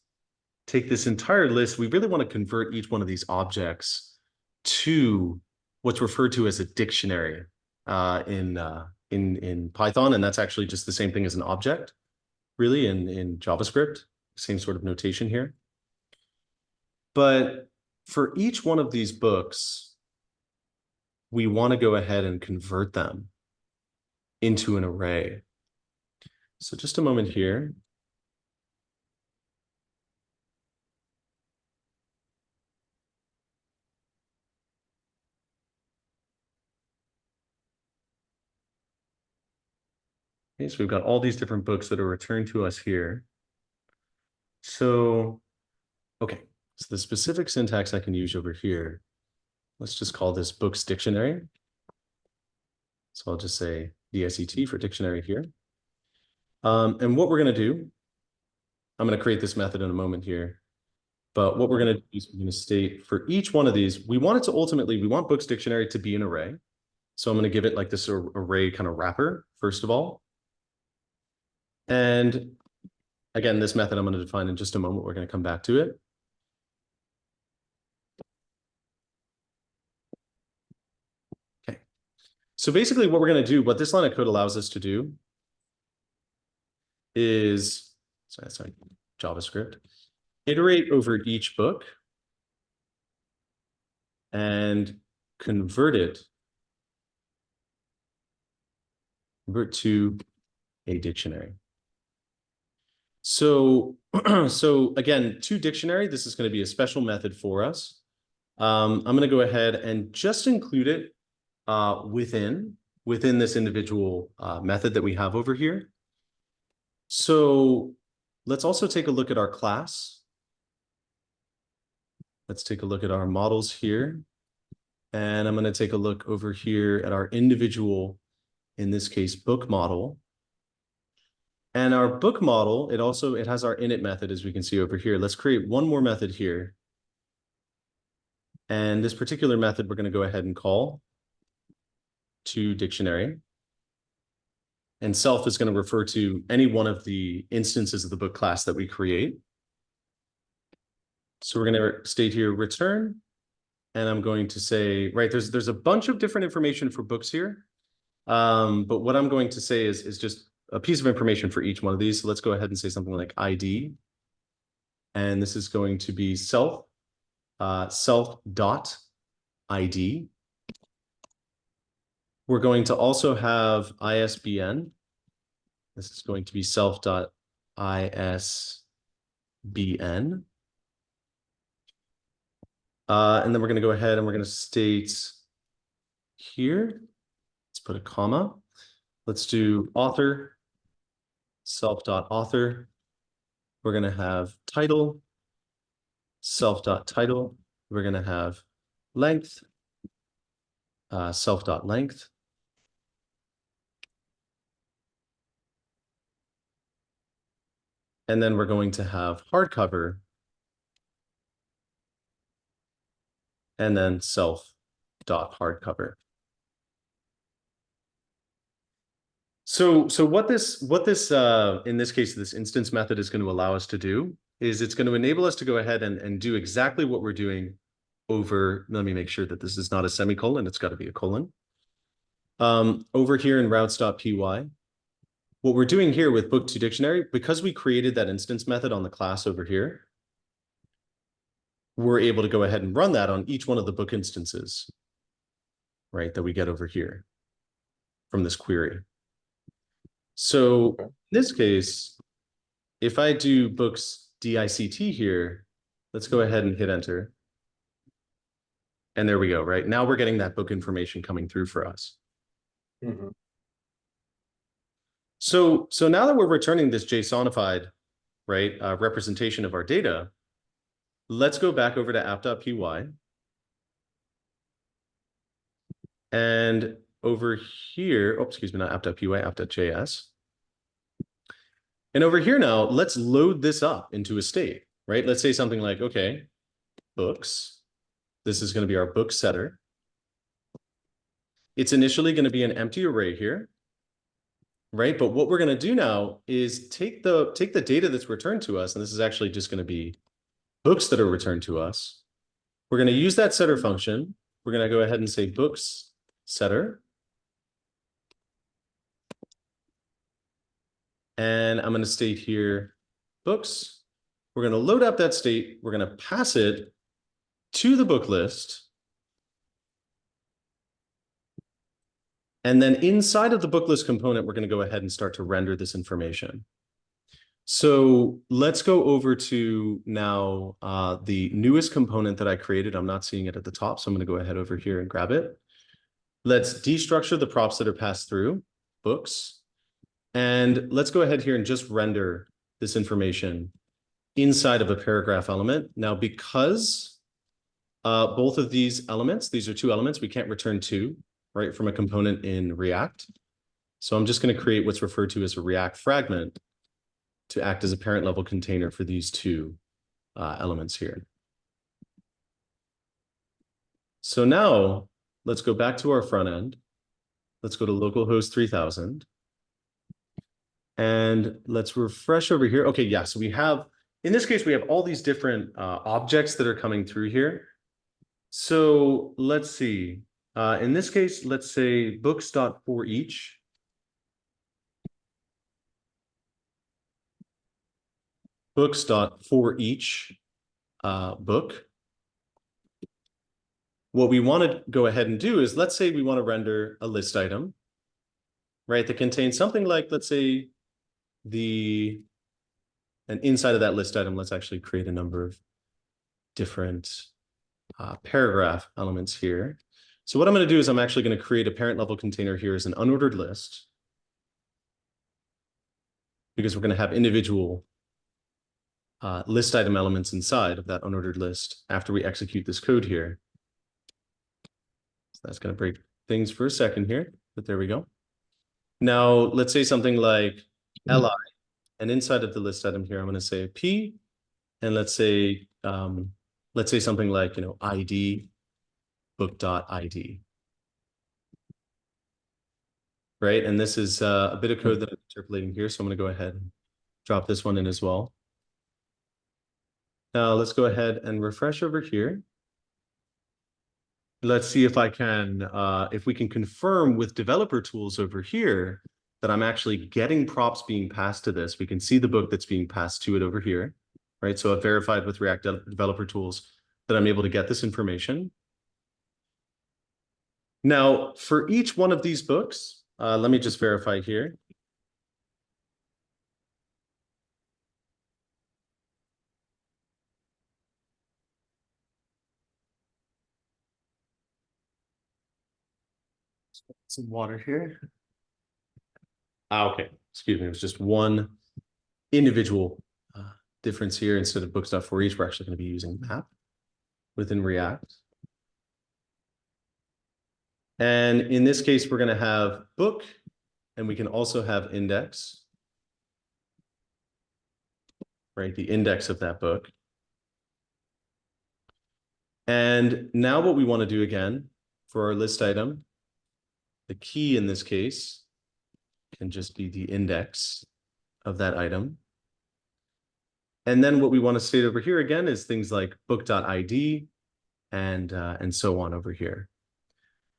Speaker 1: take this entire list. We really want to convert each one of these objects to what's referred to as a dictionary in Python, and that's actually just the same thing as an object, really, in JavaScript. Same sort of notation here. But for each one of these books, we want to go ahead and convert them into an array. So just a moment here. Okay, so we've got all these different books that are returned to us here. So, okay, so the specific syntax I can use over here, let's just call this books dictionary. So I'll just say DSET for dictionary here. And what we're going to do, I'm going to create this method in a moment here. But what we're going to do is we're going to state for each one of these, we want it to ultimately, we want books dictionary to be an array. So I'm going to give it like this array kind of wrapper, first of all. And again, this method I'm going to define in just a moment. We're going to come back to it. Okay. So basically what we're going to do, what this line of code allows us to do is, sorry, JavaScript, iterate over each book and convert to a dictionary. So, so again, to dictionary, this is going to be a special method for us. I'm going to go ahead and just include it within this individual method that we have over here. So let's also take a look at our class. Let's take a look at our models here. And I'm going to take a look over here at our individual, in this case, book model. And our book model, it has our init method, as we can see over here. Let's create one more method here. And this particular method, we're going to go ahead and call to dictionary. And self is going to refer to any one of the instances of the book class that we create. So we're going to state here return. And I'm going to say, right, there's a bunch of different information for books here. But what I'm going to say is just a piece of information for each one of these. So let's go ahead and say something like ID. And this is going to be self dot ID. We're going to also have ISBN. This is going to be self dot ISBN. And then we're going to go ahead and we're going to state here, let's put a comma. Let's do author, self.author. We're going to have title, self.title. We're going to have length, self.length. And then we're going to have hardcover and then self.hardcover. So what this in this case, this instance method is going to allow us to do is it's going to enable us to go ahead and do exactly what we're doing over, let me make sure that this is not a semicolon, it's got to be a colon. Over here in routes.py, what we're doing here with book2dictionary, because we created that instance method on the class over here, we're able to go ahead and run that on each one of the book instances, right, that we get over here from this query. So in this case, if I do books DICT here, let's go ahead and hit enter. And there we go, right? Now we're getting that book information coming through for us.
Speaker 2: Mm-hmm.
Speaker 1: So now that we're returning this JSONified, right, representation of our data, let's go back over to app.py. And over here, oh, excuse me, not app.py, app.js. And over here now, let's load this up into a state, right? Let's say something like, okay, books. This is going to be our book setter. It's initially going to be an empty array here, right? But what we're going to do now is take the data that's returned to us, and this is actually just going to be books that are returned to us. We're going to use that setter function. We're going to go ahead and say books setter. And I'm going to state here books. We're going to load up that state. We're going to pass it to the book list. And then inside of the book list component, we're going to go ahead and start to render this information. So let's go over to now the newest component that I created. I'm not seeing it at the top, so I'm going to go ahead over here and grab it. Let's destructure the props that are passed through books. And let's go ahead here and just render this information inside of a paragraph element. Now, because both of these elements, these are two elements, we can't return two, right, from a component in React. So I'm just going to create what's referred to as a React fragment to act as a parent level container for these two elements here. So now let's go back to our front end. Let's go to localhost 3000. And let's refresh over here. Okay, yeah, so we have, in this case, we have all these different objects that are coming through here. So let's see. In this case, let's say books.forEach. Books.forEach book. What we want to go ahead and do is, let's say we want to render a list item, right, that contains something like, let's say, and inside of that list item, let's actually create a number of different paragraph elements here. So what I'm going to do is I'm actually going to create a parent level container here as an unordered list, because we're going to have individual list item elements inside of that unordered list after we execute this code here. So that's going to break things for a second here, but there we go. Now let's say something like li, and inside of the list item here, I'm going to say p, and let's say something like, you know, id, book.id. Right, and this is a bit of code that I'm interpolating here, so I'm going to go ahead and drop this one in as well. Now let's go ahead and refresh over here. Let's see if I can, if we can confirm with developer tools over here that I'm actually getting props being passed to this. We can see the book that's being passed to it over here, right? So I've verified with React developer tools that I'm able to get this information. Now, for each one of these books, let me just verify here. Some water here. Okay, excuse me. It was just one individual difference here. Instead of books.forEach, we're actually going to be using map within React. And in this case, we're going to have book, and we can also have index, right? The index of that book. And now what we want to do again for our list item, the key in this case can just be the index of that item. And then what we want to state over here again is things like book.id and so on over here.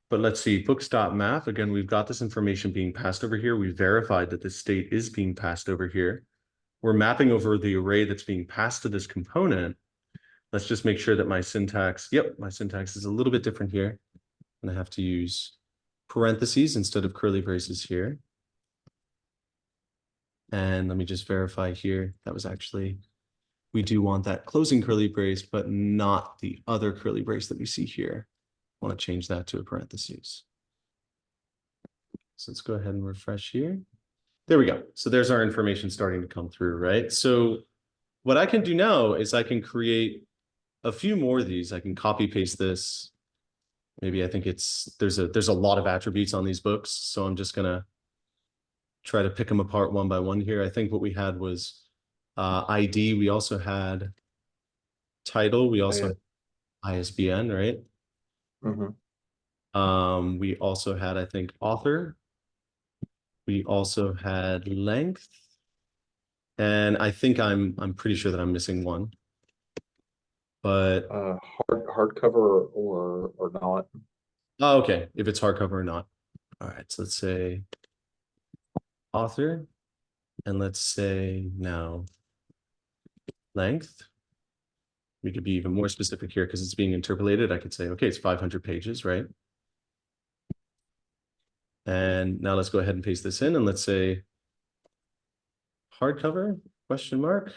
Speaker 1: But let's see, books.map, again, we've got this information being passed over here. We verified that the state is being passed over here. We're mapping over the array that's being passed to this component. Let's just make sure that my syntax, my syntax is a little bit different here. I'm gonna have to use parentheses instead of curly braces here. And let me just verify here. That was actually, we do want that closing curly brace, but not the other curly brace that we see here. I want to change that to a parentheses. So let's go ahead and refresh here. There we go. So there's our information starting to come through, right? So what I can do now is I can create a few more of these. I can copy paste this. Maybe I think there's a lot of attributes on these books. So I'm just gonna try to pick them apart one by one here. I think what we had was ID. We also had title. We also had ISBN, right? We also had, I think, author. We also had length. And I think I'm pretty sure that I'm missing one. But
Speaker 2: hardcover or not.
Speaker 1: oh, okay, if it's hardcover or not. All right, so let's say author, and let's say now length. We could be even more specific here because it's being interpolated. I could say, okay, it's 500 pages, right? And now let's go ahead and paste this in, and let's say hardcover, question mark.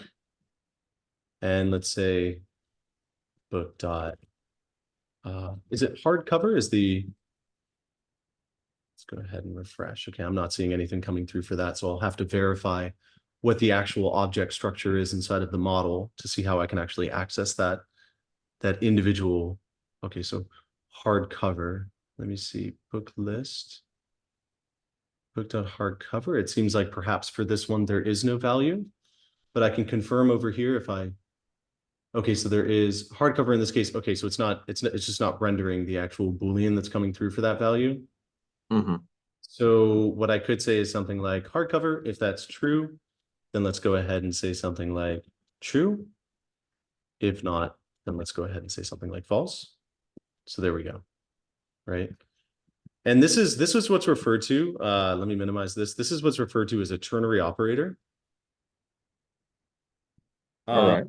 Speaker 1: And let's say book dot, is it hardcover? Let's go ahead and refresh. Okay, I'm not seeing anything coming through for that, so I'll have to verify what the actual object structure is inside of the model to see how I can actually access that individual. Okay, so hardcover. Let me see, book list. Book.hardcover. It seems like perhaps for this one there is no value, but I can confirm over here if I. Okay, so there is hardcover in this case. Okay, so it's just not rendering the actual Boolean that's coming through for that value. So what I could say is something like hardcover. If that's true, then let's go ahead and say something like true. If not, then let's go ahead and say something like false. So there we go, right? And this is what's referred to. Let me minimize this. This is what's referred to as a ternary operator.
Speaker 2: All right.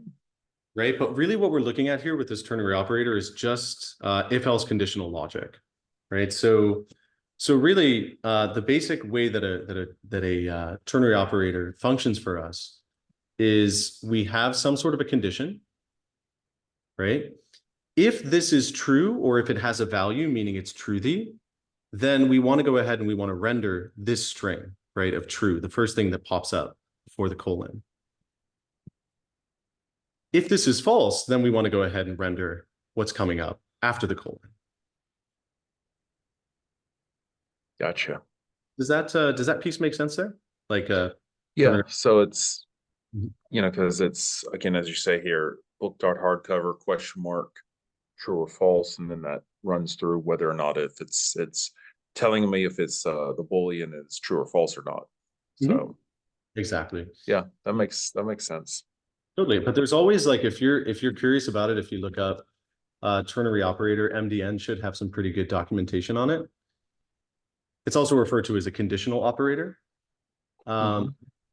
Speaker 1: Right, but really what we're looking at here with this ternary operator is just if-else conditional logic, right? So really, the basic way that a ternary operator functions for us is we have some sort of a condition, right? If this is true, or if it has a value, meaning it's truthy, then we want to go ahead and we want to render this string, right, of true, the first thing that pops up before the colon. If this is false, then we want to go ahead and render what's coming up after the colon.
Speaker 2: Gotcha.
Speaker 1: Does that piece make sense there? Like
Speaker 2: yeah, so it's because it's, again, as you say here, book.hardcover question mark true or false, and then that runs through whether or not if it's telling me if it's the Boolean is true or false or not. So
Speaker 1: exactly.
Speaker 2: Yeah, that makes sense.
Speaker 1: Totally. But there's always, like, if you're curious about it, if you look up ternary operator, MDN should have some pretty good documentation on it. It's also referred to as a conditional operator. But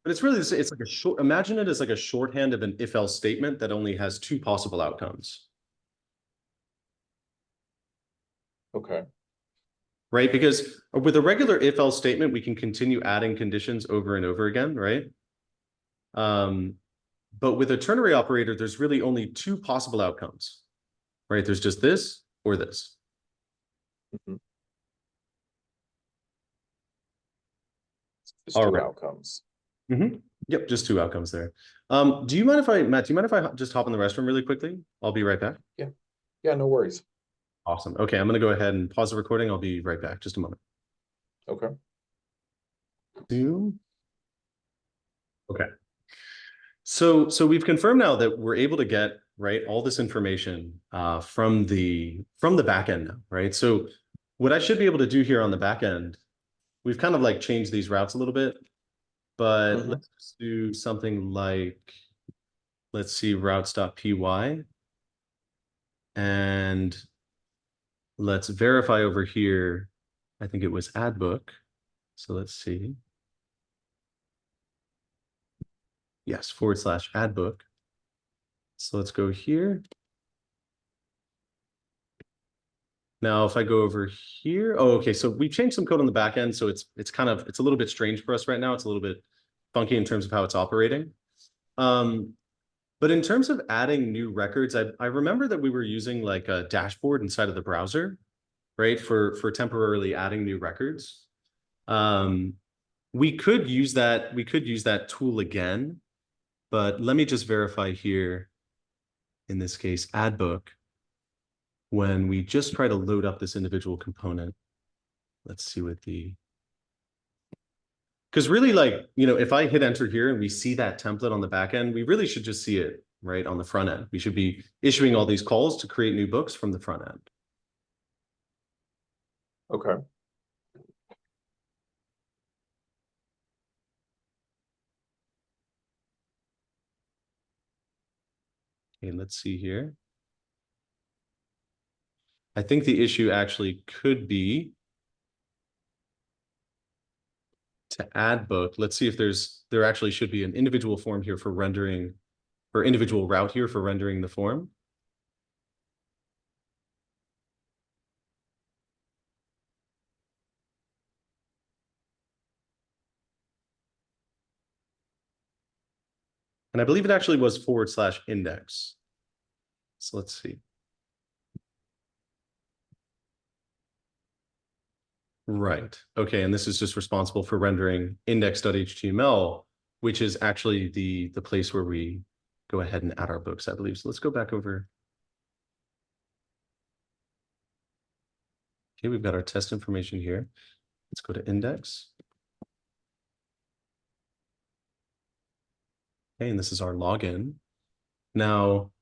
Speaker 1: it's really, it's like a short, imagine it as like a shorthand of an if-else statement that only has two possible outcomes.
Speaker 2: Okay.
Speaker 1: Right? Because with a regular if-else statement, we can continue adding conditions over and over again, right? But with a ternary operator, there's really only two possible outcomes, right? There's just this or this.
Speaker 2: Just two outcomes.
Speaker 1: Yep, just two outcomes there. Do you mind if Matt, do you mind if I just hop in the restroom really quickly? I'll be right back.
Speaker 2: Yeah, no worries.
Speaker 1: Awesome. Okay, I'm going to go ahead and pause the recording. I'll be right back. Just a moment.
Speaker 2: Okay.
Speaker 1: Zoom. Okay. So we've confirmed now that we're able to get right all this information from the back end now, right? So what I should be able to do here on the back end, we've kind of like changed these routes a little bit, but
Speaker 2: Mhm.
Speaker 1: let's just do something like, let's see, routes.py, and let's verify over here. I think it was add book. So let's see. Yes, / add book. So let's go here. Now, if I go over here, oh, okay. So we changed some code on the back end. So it's a little bit strange for us right now. It's a little bit funky in terms of how it's operating. But in terms of adding new records, I remember that we were using like a dashboard inside of the browser, right? For temporarily adding new records. We could use that tool again, but let me just verify here. In this case, add book. When we just try to load up this individual component, let's see what because really, like, if I hit enter here and we see that template on the back end, we really should just see it right on the front end. We should be issuing all these calls to create new books from the front end.
Speaker 2: Okay.
Speaker 1: Okay, let's see here. I think the issue actually could be to add book. Let's see if there actually should be an individual form here for rendering, or individual route here for rendering the form. And I believe it actually was / index. So let's see. Right. Okay. And this is just responsible for rendering index.html, which is actually the place where we go ahead and add our books, I believe. So let's go back over. Okay, we've got our test information here. Let's go to index. Okay, and this is our login. Now,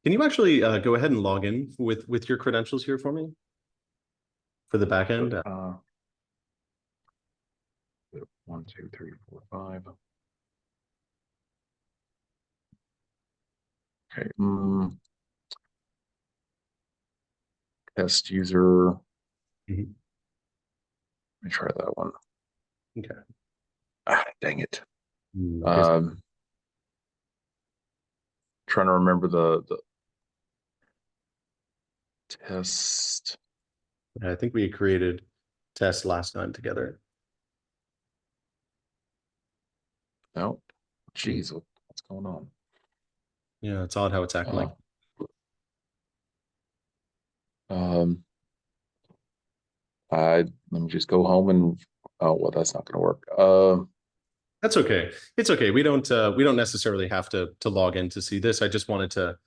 Speaker 1: can you actually go ahead and log in with your credentials here for me? For the back end?
Speaker 2: 1, 2, 3, 4, 5. Okay. Test user.
Speaker 1: Mhm.
Speaker 2: Let me try that one.
Speaker 1: Okay.
Speaker 2: Dang it.
Speaker 1: Okay.
Speaker 2: Trying to remember the test.
Speaker 1: I think we created tests last time together.
Speaker 2: No. Geez, what's going on?
Speaker 1: Yeah, it's odd how it's acting like.
Speaker 2: Let me just go home and well, that's not gonna work.
Speaker 1: That's okay. It's okay. We don't necessarily have to log in to see this. I just wanted to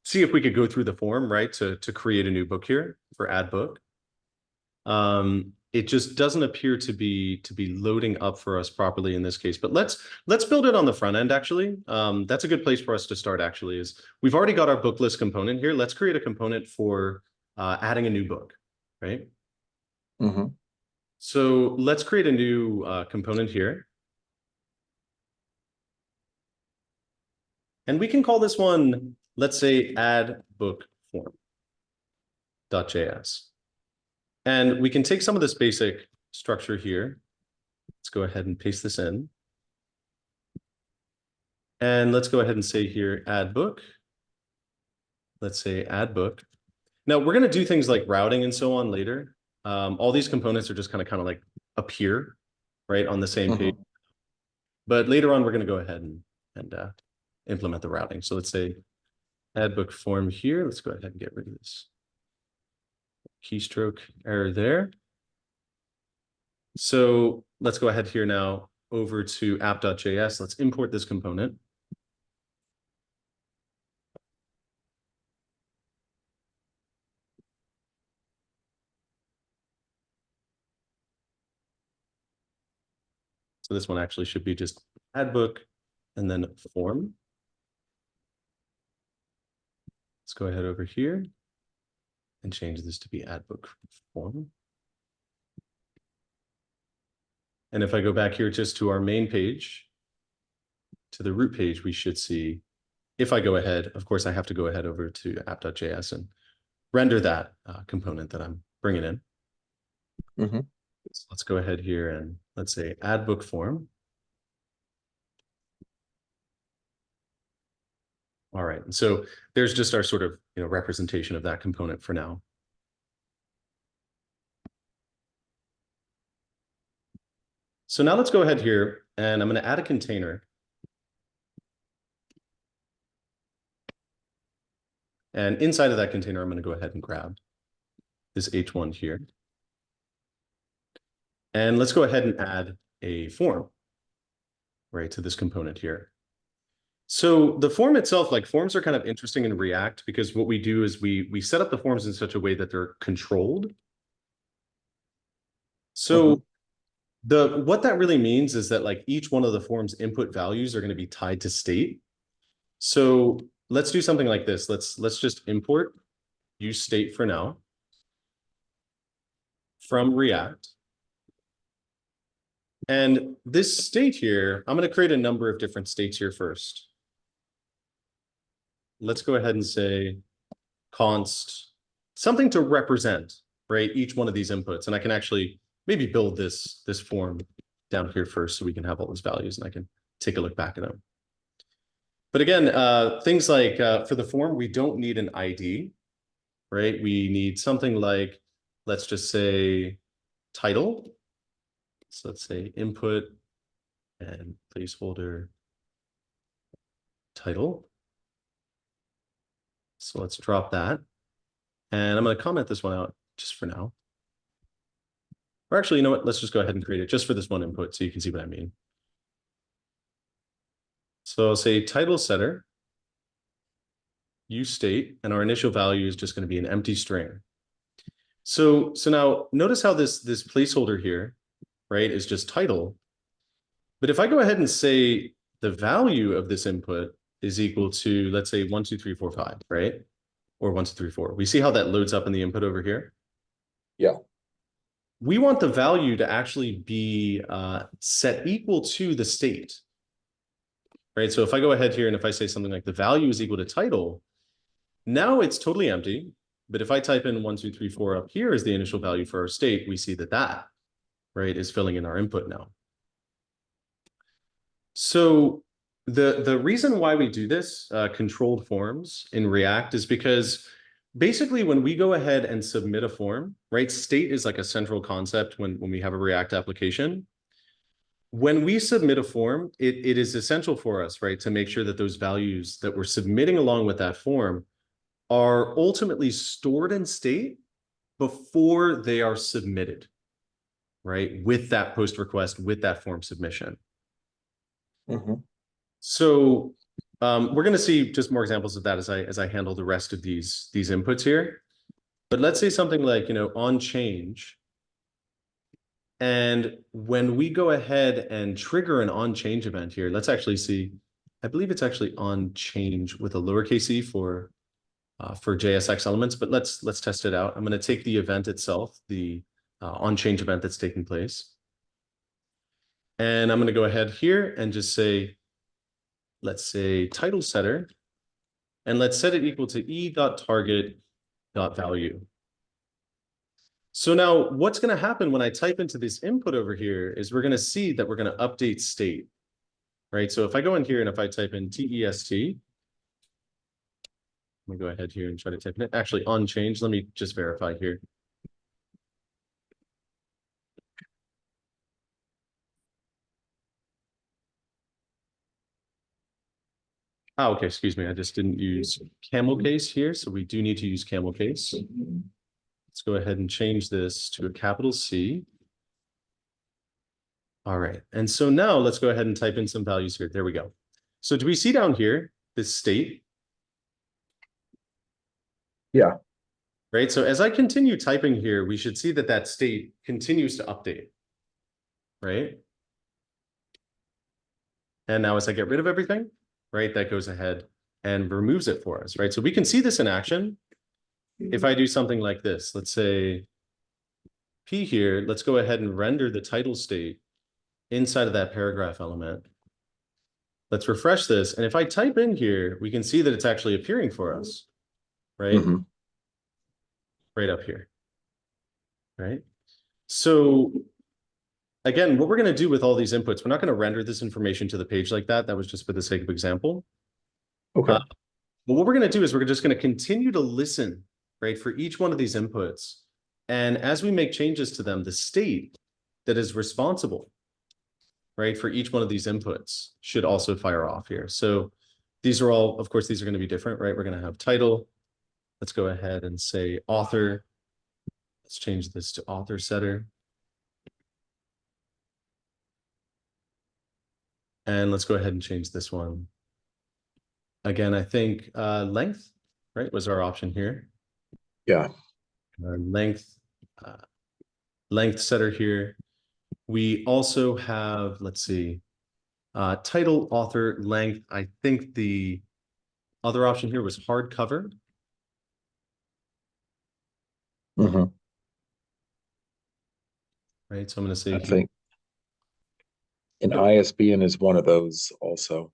Speaker 1: see if we could go through the form, right, to create a new book here for add book. It just doesn't appear to be loading up for us properly in this case, but let's build it on the front end actually. That's a good place for us to start actually. Is we've already got our book list component here. Let's create a component for adding a new book, right?
Speaker 2: mhm.
Speaker 1: So let's create a new component here. And we can call this one, let's say, add book form.js. And we can take some of this basic structure here. Let's go ahead and paste this in. And let's go ahead and say here, add book. Let's say add book. Now we're going to do things like routing and so on later. All these components are just kind of like appear right on the same page. But later on, we're going to go ahead and implement the routing. So let's say add book form here. Let's go ahead and get rid of this keystroke error there. So let's go ahead here now over to app.js. Let's import this component. So this one actually should be just add book and then form. Let's go ahead over here and change this to be add book form. And if I go back here just to our main page, to the root page, we should see, if I go ahead, of course, I have to go ahead over to app.js and render that component that I'm bringing in. So let's go ahead here and let's say add book form. All right, so there's just our sort of representation of that component for now. So now let's go ahead here and I'm going to add a container. And inside of that container, I'm going to go ahead and grab this H1 here. And let's go ahead and add a form, right, to this component here. So the form itself, like forms are kind of interesting in React because what we do is we set up the forms in such a way that they're controlled. So what that really means is that like each one of the form's input values are going to be tied to state. So let's do something like this. Let's just import use state for now from React. And this state here, I'm going to create a number of different states here first. Let's go ahead and say const, something to represent, right, each one of these inputs. And I can actually maybe build this form down here first so we can have all those values and I can take a look back at them. But again, things like for the form, we don't need an ID, right? We need something like, let's just say title. So let's say input and placeholder title. So let's drop that. And I'm going to comment this one out just for now. Or actually, you know what? Let's just go ahead and create it just for this one input so you can see what I mean. So I'll say title setter, use state, and our initial value is just going to be an empty string. So now notice how this placeholder here, right, is just title. But if I go ahead and say the value of this input is equal to, let's say 1, 2, 3, 4, 5, right? Or 1, 2, 3, 4. We see how that loads up in the input over here?
Speaker 2: Yeah.
Speaker 1: We want the value to actually be set equal to the state, right? So if I go ahead here and if I say something like the value is equal to title, now it's totally empty. But if I type in 1, 2, 3, 4 up here as the initial value for our state, we see that, right, is filling in our input now. So the reason why we do this controlled forms in React is because basically when we go ahead and submit a form, right, state is like a central concept when we have a React application. When we submit a form, it is essential for us, right, to make sure that those values that we're submitting along with that form are ultimately stored in state before they are submitted, right, with that post request, with that form submission. So we're going to see just more examples of that as I handle the rest of these inputs here. But let's say something like, on change. And when we go ahead and trigger an on change event here, let's actually see, I believe it's actually on change with a lowercase e for JSX elements, but let's test it out. I'm going to take the event itself, the on change event that's taking place. And I'm going to go ahead here and just say, let's say title setter, and let's set it equal to e.target.value. So now what's going to happen when I type into this input over here is we're going to see that we're going to update state, right? So if I go in here and if I type in TEST, let me go ahead here and try to type it. Actually, on change, let me just verify here. Oh, okay, excuse me. I just didn't use camel case here, so we do need to use camel case. Let's go ahead and change this to a capital C. All right. And so now let's go ahead and type in some values here. There we go. So do we see down here this state?
Speaker 2: Yeah.
Speaker 1: Right. So as I continue typing here, we should see that that state continues to update. Right. And now as I get rid of everything, right, that goes ahead and removes it for us. Right. So we can see this in action. If I do something like this, let's say P here, let's go ahead and render the title state inside of that paragraph element. Let's refresh this. And if I type in here, we can see that it's actually appearing for us, right?
Speaker 2: Mhm.
Speaker 1: Right up here, right? So again, what we're going to do with all these inputs, we're not going to render this information to the page like that. That was just for the sake of example.
Speaker 2: Okay.
Speaker 1: But what we're going to do is we're just going to continue to listen, right, for each one of these inputs. And as we make changes to them, the state that is responsible, right, for each one of these inputs should also fire off here. So these are all, of course, these are going to be different, right? We're going to have title. Let's go ahead and say author. Let's change this to author setter. And let's go ahead and change this one. Again, I think length, right, was our option here.
Speaker 2: Yeah.
Speaker 1: Length, length setter here. We also have, let's see, title, author, length. I think the other option here was hardcover.
Speaker 2: Mhm.
Speaker 1: Right, so I'm going to say
Speaker 2: I
Speaker 1: here.
Speaker 2: think an ISBN is one of those also.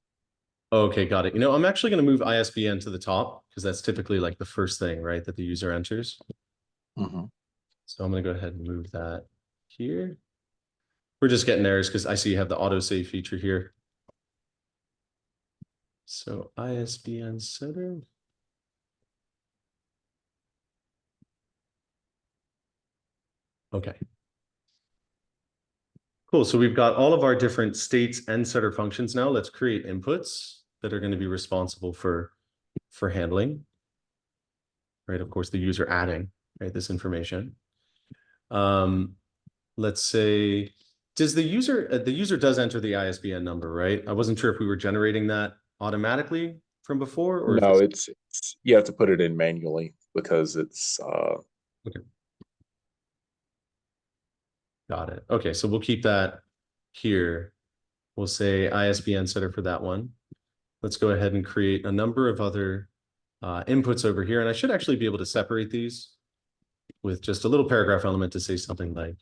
Speaker 1: Okay, got it. I'm actually going to move ISBN to the top because that's typically like the first thing, right, that the user enters.
Speaker 2: Mhm.
Speaker 1: So I'm going to go ahead and move that here. We're just getting errors because I see you have the autosave feature here. So ISBN setter. Okay. Cool. So we've got all of our different states and setter functions now. Let's create inputs that are going to be responsible for handling, right? Of course, the user adding, right, this information. Let's say, does the user does enter the ISBN number, right? I wasn't sure if we were generating that automatically from before or if
Speaker 2: No,
Speaker 1: it's
Speaker 2: it's you have to put it in manually because it's
Speaker 1: okay. Got it. Okay, so we'll keep that here. We'll say ISBN setter for that one. Let's go ahead and create a number of other inputs over here. And I should actually be able to separate these with just a little paragraph element to say something like,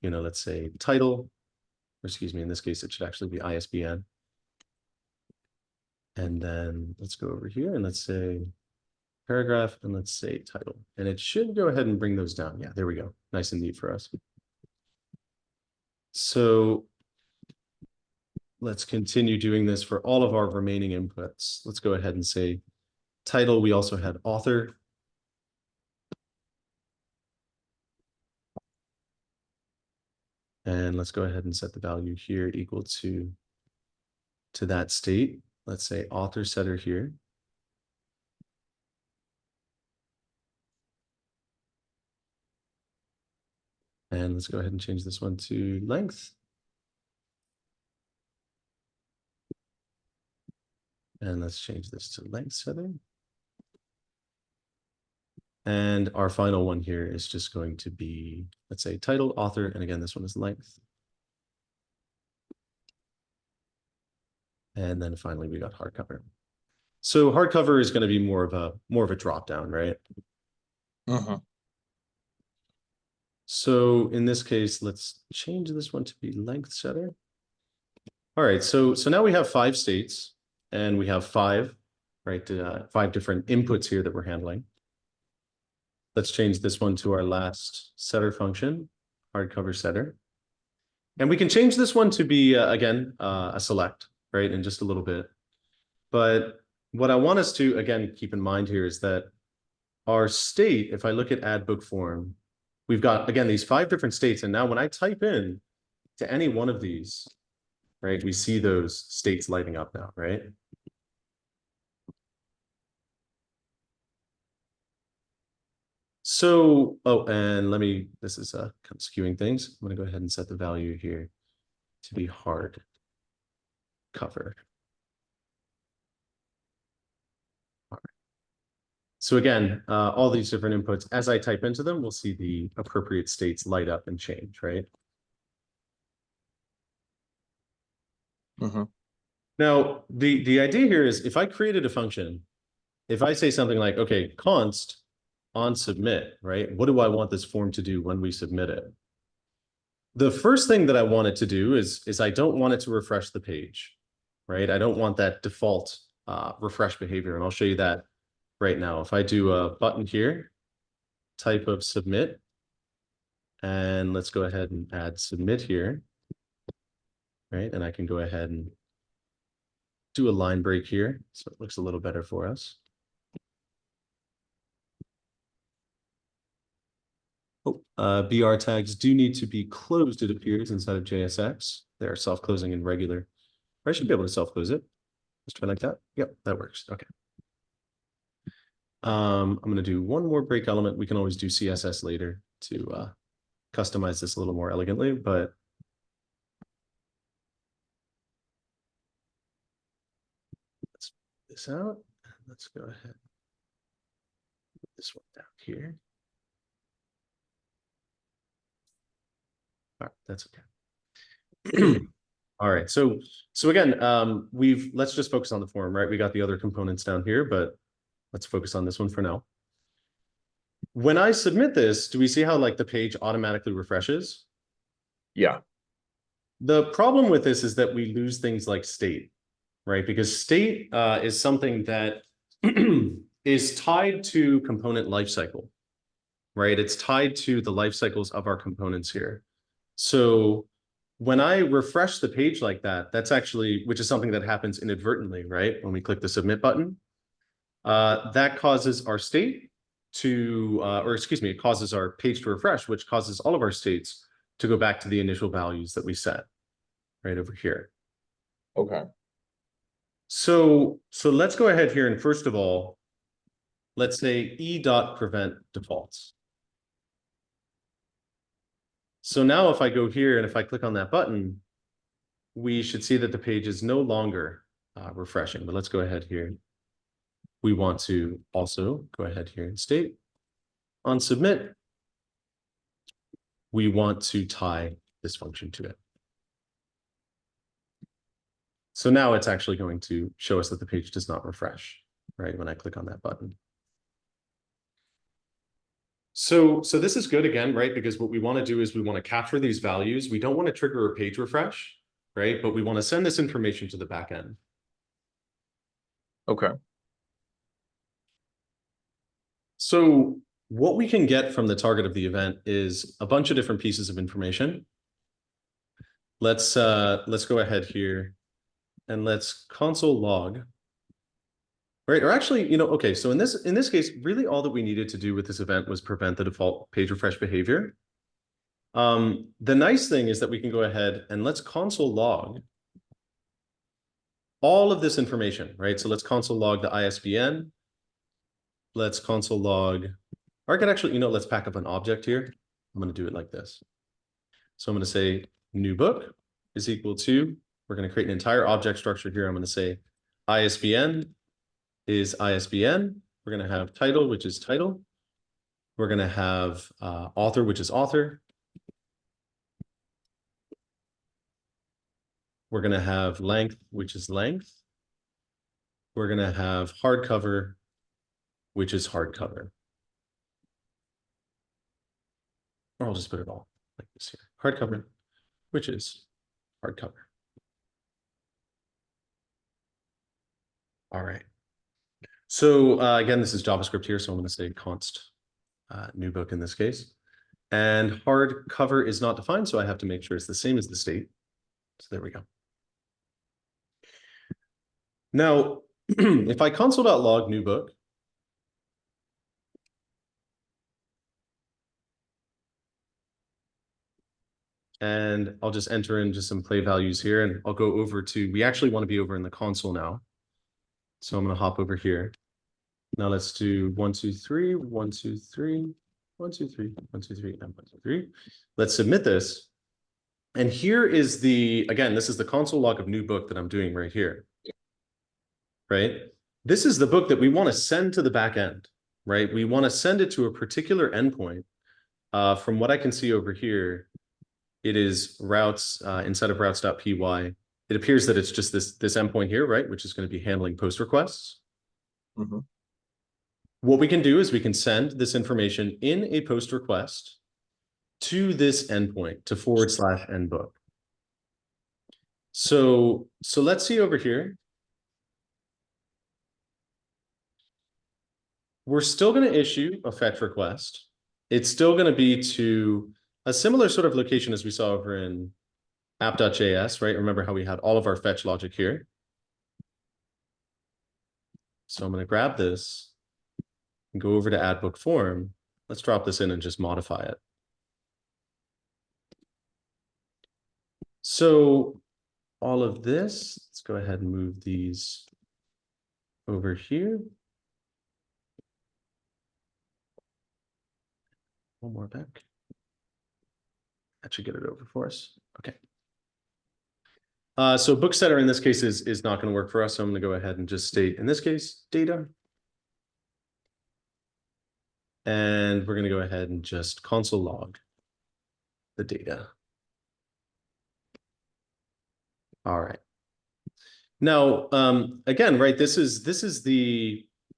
Speaker 1: let's say title, or excuse me, in this case, it should actually be ISBN. And then let's go over here and let's say paragraph and let's say title. And it should go ahead and bring those down. Yeah, there we go. Nice and neat for us. So let's continue doing this for all of our remaining inputs. Let's go ahead and say title. We also had author. And let's go ahead and set the value here equal to that state. Let's say author setter here. And let's go ahead and change this one to length. And let's change this to length setter. And our final one here is just going to be, let's say title, author, and again, this one is length. And then finally we got hardcover. So hardcover is going to be more of a drop down, right?
Speaker 2: Mhm.
Speaker 1: So in this case, let's change this one to be length setter. All right, so now we have 5 states and we have 5, right? 5 different inputs here that we're handling. Let's change this one to our last setter function, hardcover setter. And we can change this one to be, again, a select, right, in just a little bit. But what I want us to, again, keep in mind here is that our state, if I look at add book form, we've got, again, these 5 different states. And now when I type in to any one of these, right, we see those states lighting up now, right? So, oh, and this is kind of skewing things. I'm going to go ahead and set the value here to be hard cover. So again, all these different inputs, as I type into them, we'll see the appropriate states light up and change, right?
Speaker 2: Mm-hmm.
Speaker 1: Now, the idea here is if I created a function, if I say something like, okay, const on submit, right? What do I want this form to do when we submit it? The first thing that I want it to do is I don't want it to refresh the page, right? I don't want that default refresh behavior. And I'll show you that right now. If I do a button here, type of submit, and let's go ahead and add submit here, right? And I can go ahead and do a line break here, so it looks a little better for us. Oh, BR tags do need to be closed, it appears, inside of JSX. They're self-closing in regular. I should be able to self-close it. Let's try like that. Yep, that works. Okay. I'm going to do one more break element. We can always do CSS later to customize this a little more elegantly, but let's put this out. Let's go ahead. Put this one down here. All right, that's okay. All right, so again, let's just focus on the form, right? We got the other components down here, but let's focus on this one for now. When I submit this, do we see how like the page automatically refreshes?
Speaker 2: Yeah.
Speaker 1: The problem with this is that we lose things like state, right? Because state is something that is tied to component lifecycle, right? It's tied to the life cycles of our components here. So when I refresh the page like that, that's actually, which is something that happens inadvertently, right? When we click the submit button, that causes our state to, or excuse me, it causes our page to refresh, which causes all of our states to go back to the initial values that we set right over here.
Speaker 2: Okay.
Speaker 1: So let's go ahead here. And first of all, let's say e.prevent defaults. So now if I go here and if I click on that button, we should see that the page is no longer refreshing, but let's go ahead here. We want to also go ahead here and state on submit, we want to tie this function to it. So now it's actually going to show us that the page does not refresh, right, when I click on that button. So this is good again, right? Because what we want to do is we want to capture these values. We don't want to trigger a page refresh, right? But we want to send this information to the back end.
Speaker 2: Okay.
Speaker 1: So what we can get from the target of the event is a bunch of different pieces of information. Let's go ahead here and let's console log. Right, or actually, okay, so in this case, really all that we needed to do with this event was prevent the default page refresh behavior. The nice thing is that we can go ahead and let's console log all of this information, right? So let's console log the ISBN. Let's console log, or I could actually, let's pack up an object here. I'm going to do it like this. So I'm going to say new book is equal to, we're going to create an entire object structure here. I'm going to say ISBN is ISBN. We're going to have title, which is title. We're going to have author, which is author. We're going to have length, which is length. We're going to have hardcover, which is hardcover. Or I'll just put it all like this here. Hardcover, which is hardcover. All right. So again, this is JavaScript here, so I'm going to say const new book in this case. And hardcover is not defined, so I have to make sure it's the same as the state. So there we go. Now, if I console.log new book, and I'll just enter in just some play values here, and I'll go over to, we actually want to be over in the console now. So I'm going to hop over here. Now let's do 1, 2, 3, 1, 2, 3, 1, 2, 3, 1, 2, 3, and 1, 2, 3. Let's submit this. And here is again, this is the console log of new book that I'm doing right here, right? This is the book that we want to send to the back end, right? We want to send it to a particular endpoint. From what I can see over here, it is routes inside of routes.py. It appears that it's just this endpoint here, right? Which is going to be handling post requests.
Speaker 2: Mm-hmm.
Speaker 1: What we can do is we can send this information in a post request to this endpoint, to /endbook. So let's see over here. We're still going to issue a fetch request. It's still going to be to a similar sort of location as we saw over in app.js, right? Remember how we had all of our fetch logic here. So I'm going to grab this and go over to add book form. Let's drop this in and just modify it. So all of this, let's go ahead and move these over here. One more back. That should get it over for us. Okay. So book setter in this case is not going to work for us. So I'm going to go ahead and just state, in this case, data. And we're going to go ahead and just console log the data. All right. Now, again, right, this is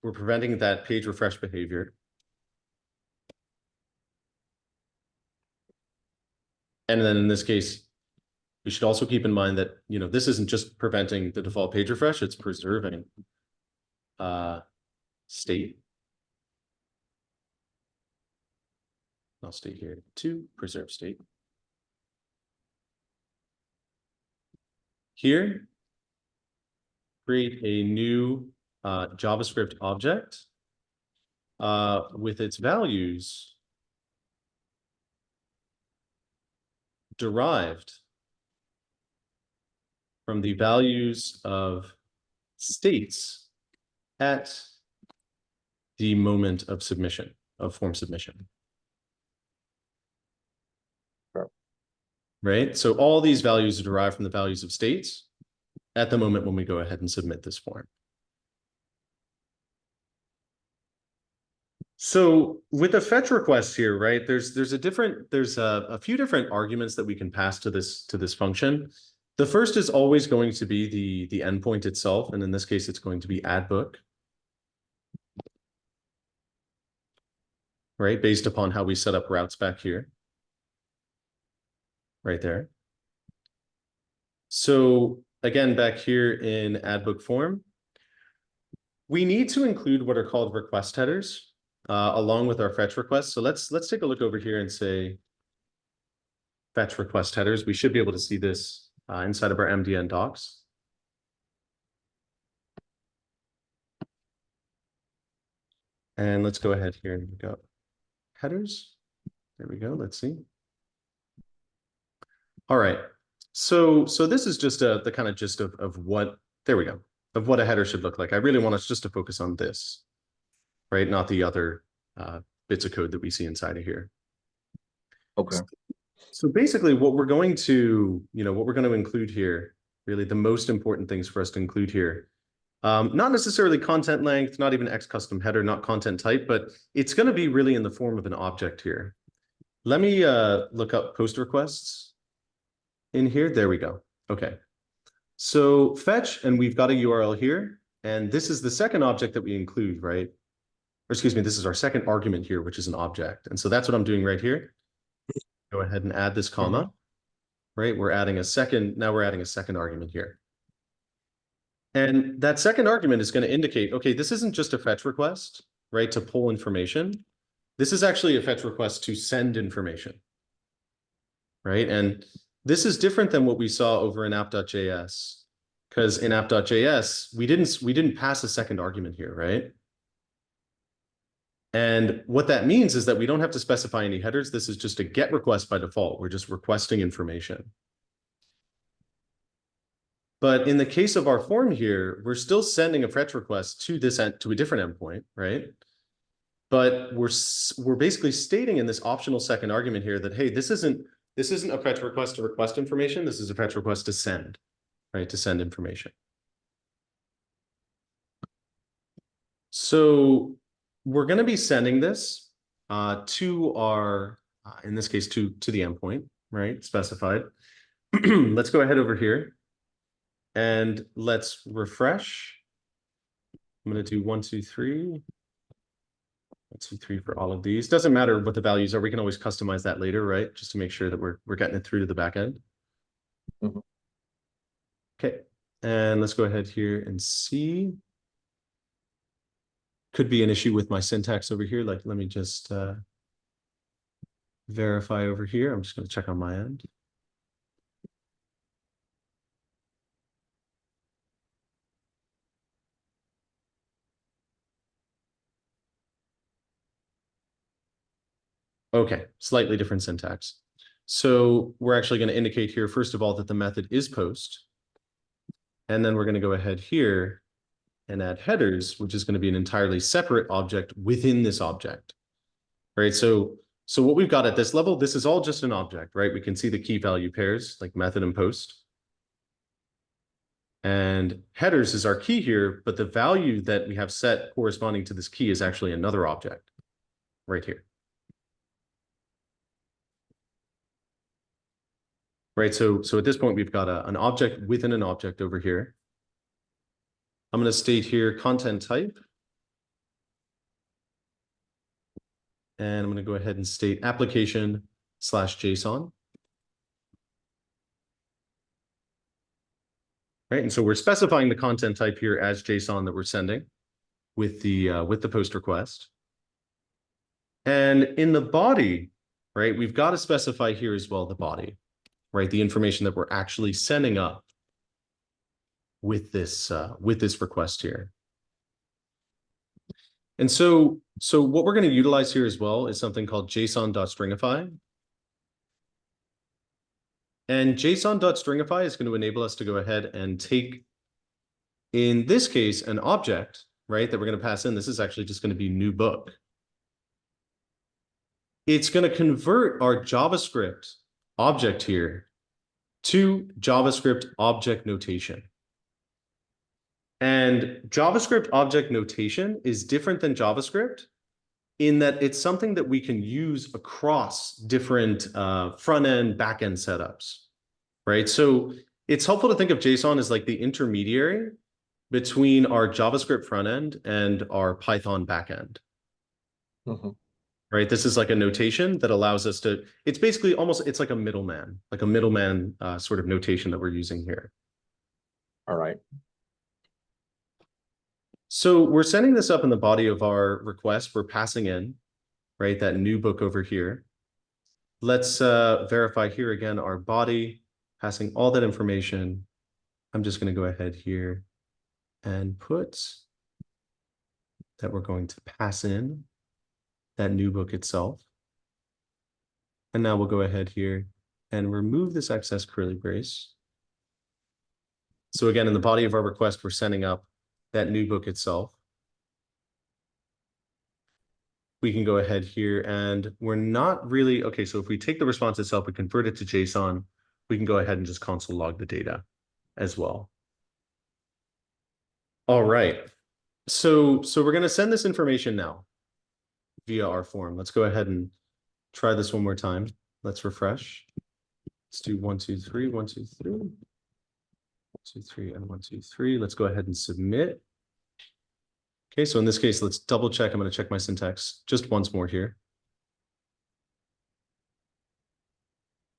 Speaker 1: we're preventing that page refresh behavior. And then in this case, we should also keep in mind that, this isn't just preventing the default page refresh, it's preserving state. I'll state here to preserve state. Here, create a new JavaScript object with its values derived from the values of states at the moment of submission, of form submission.
Speaker 2: Sure.
Speaker 1: Right? So all these values are derived from the values of states at the moment when we go ahead and submit this form. So with the fetch request here, right, there's a few different arguments that we can pass to this function. The first is always going to be the endpoint itself, and in this case, it's going to be add book, right, based upon how we set up routes back here, right there. So again, back here in add book form, we need to include what are called request headers along with our fetch requests. So let's take a look over here and say fetch request headers. We should be able to see this inside of our MDN docs. And let's go ahead here and go headers. There we go. Let's see. All right. So this is just the kind of gist of what, there we go, of what a header should look like. I really want us just to focus on this, right? Not the other bits of code that we see inside of here.
Speaker 2: Okay.
Speaker 1: So basically what we're going to, include here, really the most important things for us to include here, not necessarily content length, not even X custom header, not content type, but it's going to be really in the form of an object here. Let me look up post requests in here. There we go. Okay. So fetch, and we've got a URL here, and this is the second object that we include, right? Or excuse me, this is our second argument here, which is an object. And so that's what I'm doing right here. Go ahead and add this comma, right? We're adding a second, now we're adding a second argument here. And that second argument is going to indicate, okay, this isn't just a fetch request, right, to pull information. This is actually a fetch request to send information, right? And this is different than what we saw over in app.js, because in app.js, we didn't pass a second argument here, right? And what that means is that we don't have to specify any headers. This is just a GET request by default. We're just requesting information. But in the case of our form here, we're still sending a fetch request to a different endpoint, right? But we're basically stating in this optional second argument here that, hey, this isn't This isn't a fetch request to request information. This is a fetch request to send, right? To send information. So we're going to be sending this to our, in this case, to the endpoint, right? Specified. Let's go ahead over here and let's refresh. I'm going to do 1, 2, 3. 1, 2, 3 for all of these. Doesn't matter what the values are. We can always customize that later, right? Just to make sure that we're getting it through to the back end.
Speaker 2: Mhm.
Speaker 1: Okay. And let's go ahead here and see. Could be an issue with my syntax over here. Like, let me just verify over here. I'm just going to check on my end. Okay, slightly different syntax. So we're actually going to indicate here, first of all, that the method is post. And then we're going to go ahead here and add headers, which is going to be an entirely separate object within this object. Right. So what we've got at this level, this is all just an object, right? We can see the key value pairs like method and post. And headers is our key here, but the value that we have set corresponding to this key is actually another object right here. Right. So at this point, we've got an object within an object over here. I'm going to state here content type. And I'm going to go ahead and state application/JSON. Right. And so we're specifying the content type here as JSON that we're sending with the post request. And in the body, right, we've got to specify here as well the body, right? The information that we're actually sending up with this request here. And so what we're going to utilize here as well is something called JSON.stringify. And JSON.stringify is going to enable us to go ahead and take, in this case, an object, right, that we're going to pass in. This is actually just going to be new book. It's going to convert our JavaScript object here to JavaScript object notation. And JavaScript object notation is different than JavaScript in that it's something that we can use across different front-end, back-end setups, right? So it's helpful to think of JSON as like the intermediary between our JavaScript front-end and our Python back-end.
Speaker 2: Mhm.
Speaker 1: Right? This is like a notation that allows us to, it's basically almost, it's like a middleman sort of notation that we're using here.
Speaker 2: All right.
Speaker 1: So we're sending this up in the body of our request. We're passing in, right, that new book over here. Let's verify here again our body, passing all that information. I'm just going to go ahead here and put that we're going to pass in that new book itself. And now we'll go ahead here and remove this excess curly brace. So again, in the body of our request, we're sending up that new book itself. We can go ahead here and we're not really, okay, so if we take the response itself, we convert it to JSON, we can go ahead and just console log the data as well. All right, so we're going to send this information now via our form. Let's go ahead and try this one more time. Let's refresh. Let's do 1, 2, 3, 1, 2, 3. 1, 2, 3, and 1, 2, 3. Let's go ahead and submit. Okay, so in this case, let's double check. I'm going to check my syntax just once more here.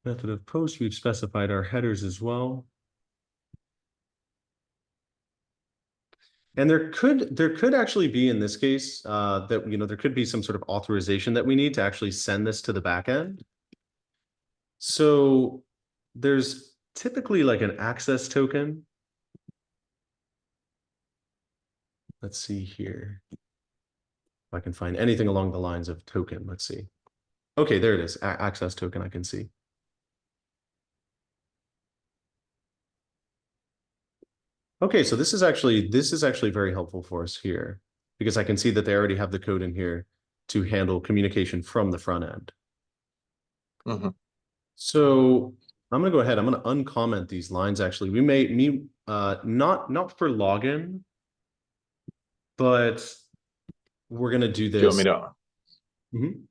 Speaker 1: Method of post, we've specified our headers as well. And there could actually be in this case that, there could be some sort of authorization that we need to actually send this to the backend. So there's typically like an access token. Let's see here. If I can find anything along the lines of token, let's see. Okay, there it is, access token I can see. Okay, so this is actually very helpful for us here because I can see that they already have the code in here to handle communication from the front end.
Speaker 2: Mhm.
Speaker 1: So I'm gonna go ahead. I'm gonna uncomment these lines. Actually, we may not for login, but we're gonna do
Speaker 2: Do you want me
Speaker 1: this.
Speaker 2: to,
Speaker 1: Mhm.
Speaker 2: do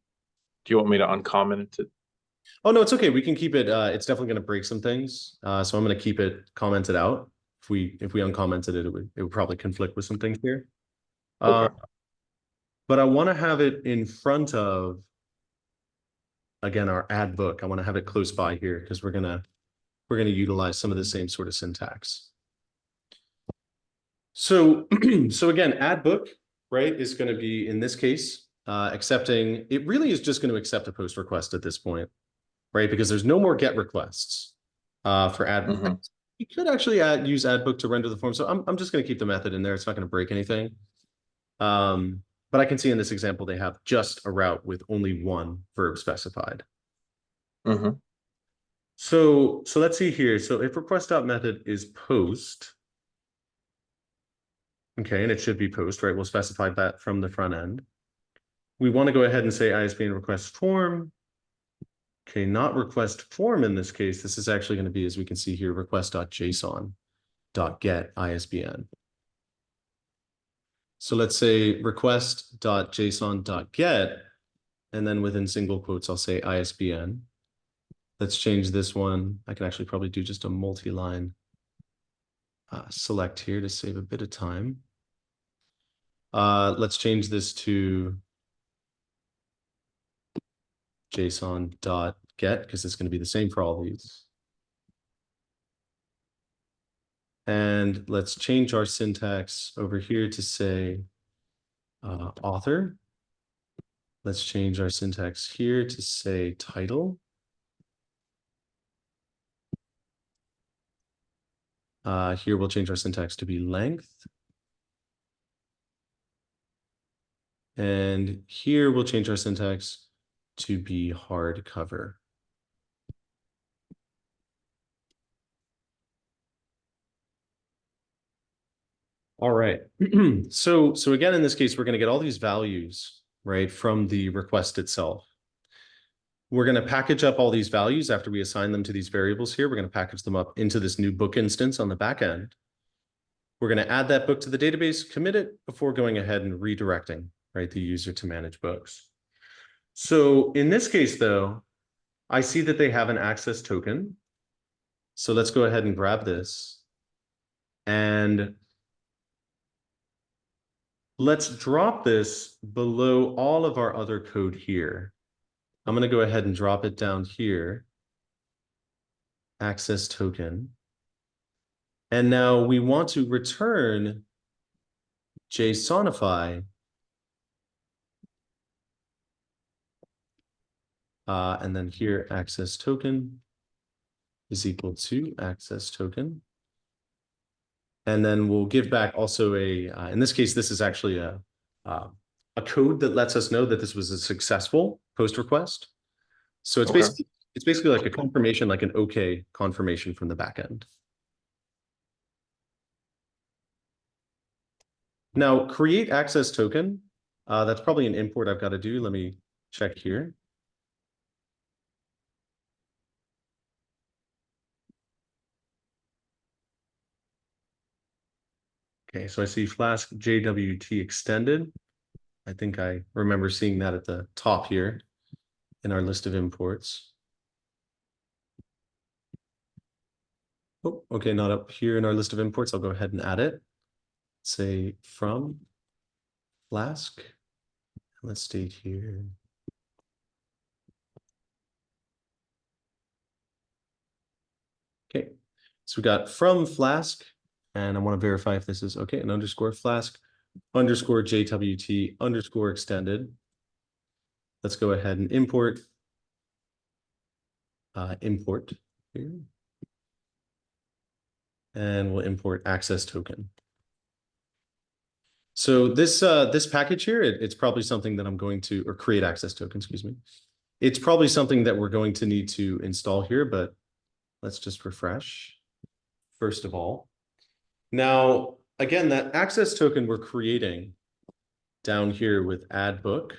Speaker 2: you want me to uncomment it?
Speaker 1: Oh no, it's okay. We can keep it. It's definitely gonna break some things. So I'm gonna keep it commented out. If we uncommented it, it would probably conflict with some things here. Uh,
Speaker 2: Okay.
Speaker 1: but I want to have it in front of, again, our ad book. I want to have it close by here because we're gonna utilize some of the same sort of syntax. So so again, ad book, right, is going to be in this case accepting. It really is just going to accept a post request at this point, right? Because there's no more get requests for ad.
Speaker 2: Hmm.
Speaker 1: You could actually use ad book to render the form. So I'm just going to keep the method in there. It's not going to break anything. But I can see in this example they have just a route with only one verb specified.
Speaker 2: Hmm.
Speaker 1: So let's see here. So if request.method is post, okay, and it should be post, right? We'll specify that from the front end. We want to go ahead and say ISBN request form. Okay, not request form in this case. This is actually going to be, as we can see here, request.json.get ISBN. So let's say request.json.get, and then within single quotes, I'll say ISBN. Let's change this one. I can actually probably do just a multi-line select here to save a bit of time. Let's change this to JSON.get because it's going to be the same for all these. And let's change our syntax over here to say author. Let's change our syntax here to say title. Here we'll change our syntax to be length. And here we'll change our syntax to be hardcover. All right. So again, in this case, we're going to get all these values, right, from the request itself. We're going to package up all these values after we assign them to these variables here. We're going to package them up into this new book instance on the back end. We're going to add that book to the database, commit it before going ahead and redirecting, right, the user to manage books. So in this case, though, I see that they have an access token. So let's go ahead and grab this. And let's drop this below all of our other code here. I'm going to go ahead and drop it down here. Access token. And now we want to return JSONify. And then here, access token is equal to access token. And then we'll give back also in this case, this is actually a code that lets us know that this was a successful post request. So it's
Speaker 2: Okay.
Speaker 1: basically like a confirmation, like an OK confirmation from the backend. Now, create access token. That's probably an import I've got to do. Let me check here. Okay, so I see Flask JWT extended. I think I remember seeing that at the top here in our list of imports. Oh, okay, not up here in our list of imports. I'll go ahead and add it. Say from Flask. Let's state here. Okay, so we got from Flask, and I want to verify if this is okay, an underscore Flask underscore JWT underscore extended. Let's go ahead and import import here. And we'll import access token. So this package here, it's probably something that I'm going to, or create access token, excuse me. It's probably something that we're going to need to install here, but let's just refresh first of all. Now, again, that access token we're creating down here with add book,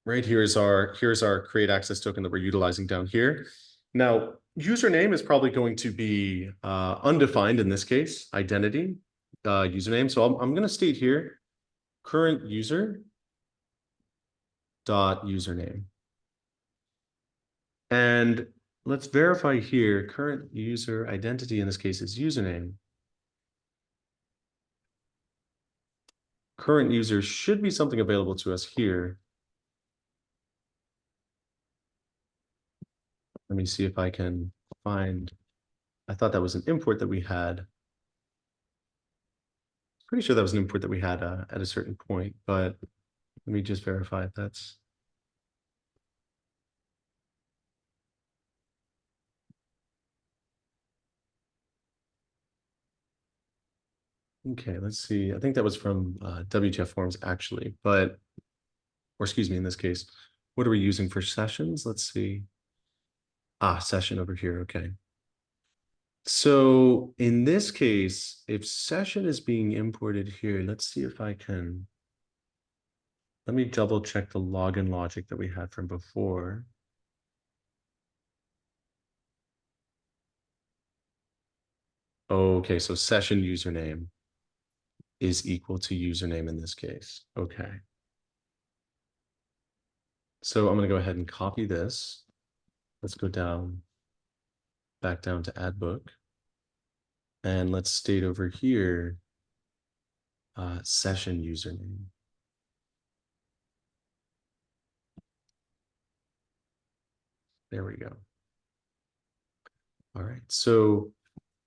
Speaker 1: right? Here's our create access token that we're utilizing down here. Now, username is probably going to be undefined in this case, identity username. So I'm going to state here current user dot username. And let's verify here, current user identity in this case is username. Current user should be something available to us here. Let me see if I can find, I thought that was an import that we had. Pretty sure that was an import that we had at a certain point, but let me just verify if that's. Okay, let's see. I think that was from WTF forms actually, but, or excuse me, in this case, what are we using for sessions? Let's see. Session over here, okay. So in this case, if session is being imported here, let's see if I can, let me double check the login logic that we had from before. Okay, so session username is equal to username in this case. Okay. So I'm going to go ahead and copy this. Let's go down, back down to add book. And let's state over here, session username. There we go. All right. So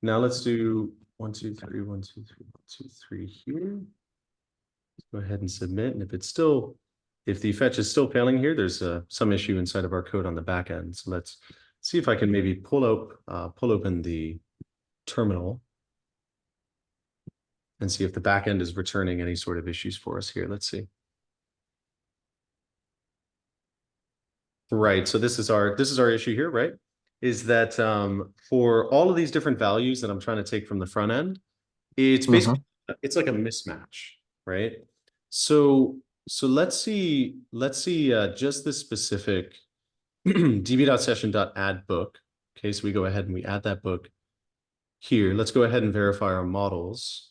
Speaker 1: now let's do 1, 2, 3, 1, 2, 3, 1, 2, 3 here. Let's go ahead and submit. And if it's still, if the fetch is still failing here, there's some issue inside of our code on the back end. So let's see if I can maybe pull open the terminal and see if the back end is returning any sort of issues for us here. Let's see. Right. So this is our issue here, right? Is that for all of these different values that I'm trying to take from the front end, it's basically it's like a mismatch, right? So let's see just this specific db.session.add book. Okay, so we go ahead and we add that book here. Let's go ahead and verify our models.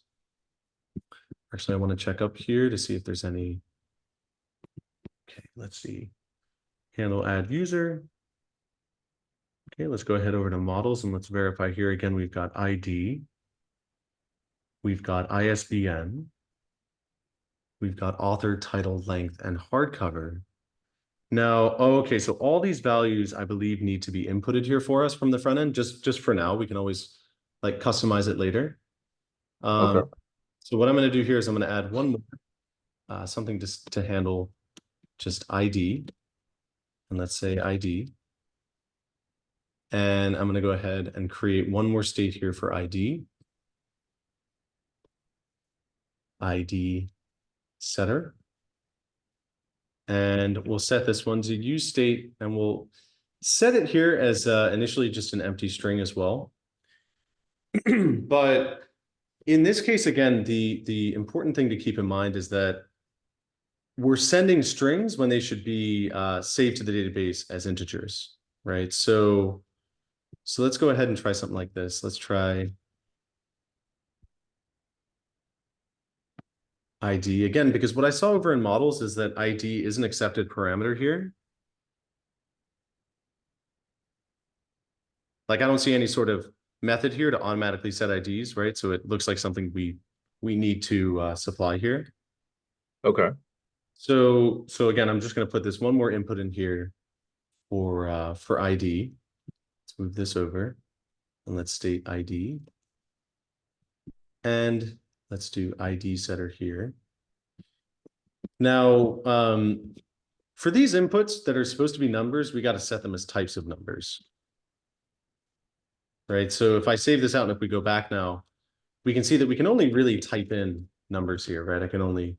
Speaker 1: Actually, I want to check up here to see if there's any. Okay, let's see. Handle add user. Okay, let's go ahead over to models and let's verify here again. We've got ID. We've got ISBN. We've got author, title, length, and hardcover. Now, okay, so all these values I believe need to be inputted here for us from the front end. Just for now, we can always like customize it later.
Speaker 2: Okay.
Speaker 1: So what I'm going to do here is I'm going to add one more, something just to handle just ID. And let's say ID. And I'm going to go ahead and create one more state here for ID. ID setter. And we'll set this one to use state, and we'll set it here as initially just an empty string as well. But in this case, again, the important thing to keep in mind is that we're sending strings when they should be saved to the database as integers, right? So let's go ahead and try something like this. Let's try ID again, because what I saw over in models is that ID is an accepted parameter here. Like I don't see any sort of method here to automatically set IDs, right? So it looks like something we need to supply here.
Speaker 2: Okay.
Speaker 1: So again, I'm just going to put this one more input in here for ID. Let's move this over and let's state ID. And let's do ID setter here. Now, for these inputs that are supposed to be numbers, we got to set them as types of numbers. Right. So if I save this out and if we go back now, we can see that we can only really type in numbers here, right? I can only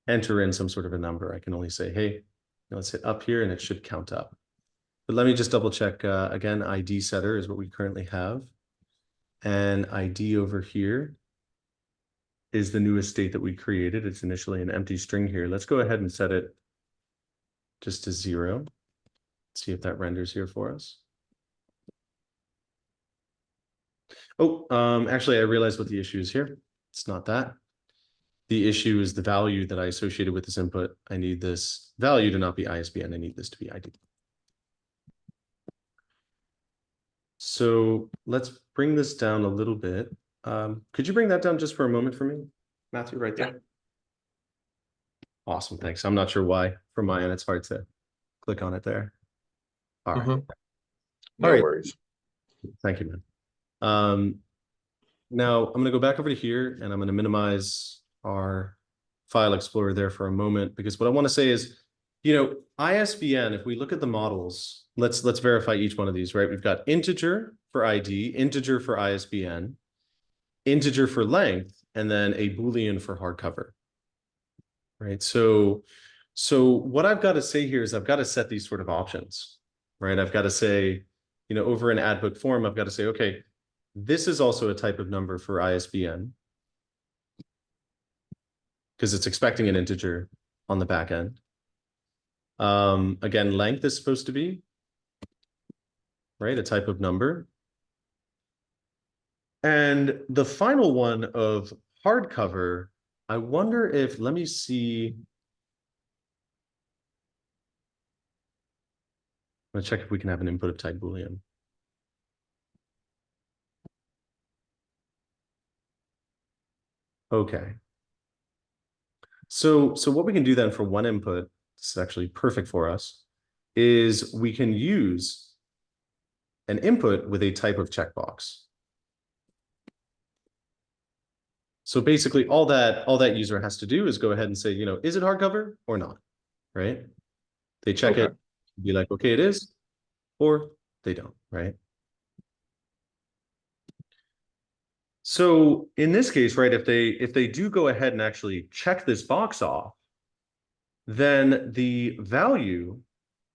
Speaker 1: enter in some sort of a number. I can only say, hey, let's hit up here and it should count up. But let me just double check again. ID setter is what we currently have. And ID over here is the newest state that we created. It's initially an empty string here. Let's go ahead and set it just to 0. See if that renders here for us. Oh, actually, I realized what the issue is here. It's not that. The issue is the value that I associated with this input. I need this value to not be ISBN. I need this to be ID. So let's bring this down a little bit. Could you bring that down just for a moment for me, Matthew, right there? Awesome, thanks. I'm not sure why from my end, it's hard to click on it there. All right.
Speaker 2: No worries.
Speaker 1: Thank you, man. Now I'm going to go back over to here and I'm going to minimize our file explorer there for a moment, because what I want to say is, ISBN, if we look at the models, let's verify each one of these, right? We've got integer for ID, integer for ISBN, integer for length, and then a Boolean for hardcover, right? So what I've got to say here is I've got to set these sort of options, right? I've got to say, over an ad book form, I've got to say, okay, this is also a type of number for ISBN because it's expecting an integer on the back end. Again, length is supposed to be, right, a type of number. And the final one of hardcover, I wonder if, let me see. I'm going to check if we can have an input of type Boolean. Okay. So what we can do then for one input, this is actually perfect for us, is we can use an input with a type of checkbox. So basically all that user has to do is go ahead and say, is it hardcover or not, right? They check it, be like, okay, it is, or they don't, right? So in this case, right, if they do go ahead and actually check this box off, then the value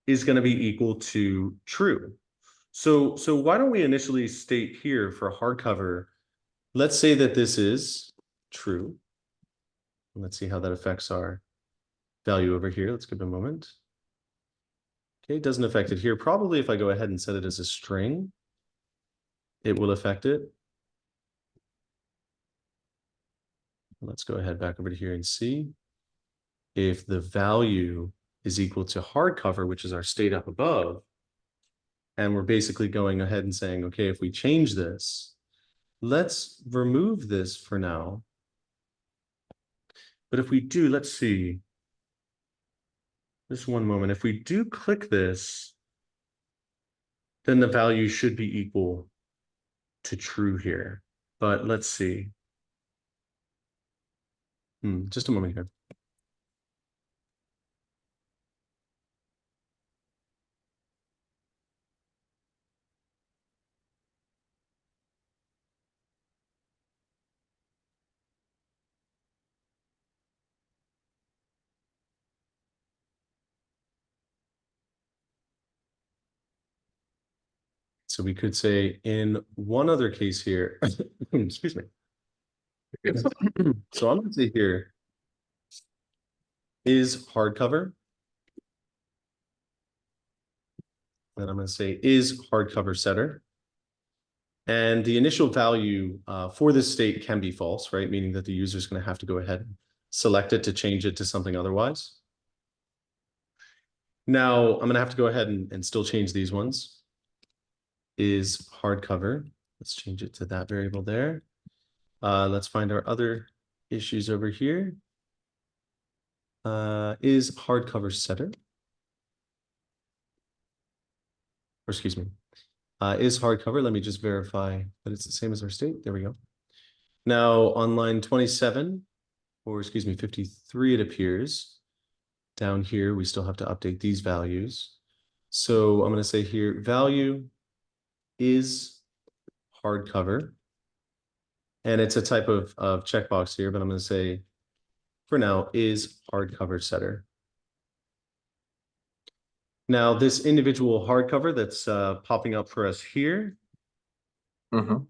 Speaker 1: is going to be equal to true. So why don't we initially state here for hardcover, let's say that this is true. Let's see how that affects our value over here. Let's give it a moment. Okay, it doesn't affect it here. Probably if I go ahead and set it as a string, it will affect it. Let's go ahead back over to here and see if the value is equal to hardcover, which is our state up above. And we're basically going ahead and saying, okay, if we change this, let's remove this for now. But if we do, let's see. Just one moment. If we do click this, then the value should be equal to true here. But let's see. Just a moment here. So we could say in one other case here, excuse me. So I'm going to say here is hardcover. And I'm going to say is hardcover setter. And the initial value for this state can be false, right? Meaning that the user is going to have to go ahead and select it to change it to something otherwise. Now I'm going to have to go ahead and still change these ones. Is hardcover. Let's change it to that variable there. Let's find our other issues over here. Is hardcover setter. Or excuse me. Is hardcover. Let me just verify that it's the same as our state. There we go. Now on line 27, or excuse me, 53, it appears. Down here, we still have to update these values. So I'm going to say here, value is hardcover. And it's a type of checkbox here, but I'm going to say, for now, is hardcover setter. Now, this individual hardcover that's popping up for us here. There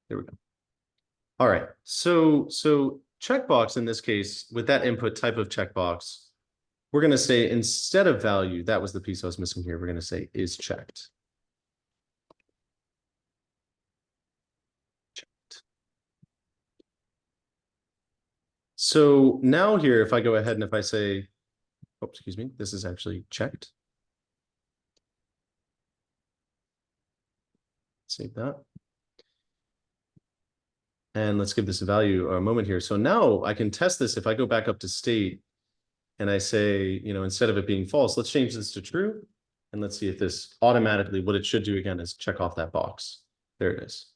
Speaker 1: we go. All right. So checkbox in this case, with that input type of checkbox, we're going to say instead of value, that was the piece I was missing here. We're going to say is checked. So now here, if I go ahead and if I say, oh, excuse me, this is actually checked. Save that. And let's give this a value or a moment here. So now I can test this. If I go back up to state and I say, instead of it being false, let's change this to true. And let's see if this automatically, what it should do again is check off that box. There it is.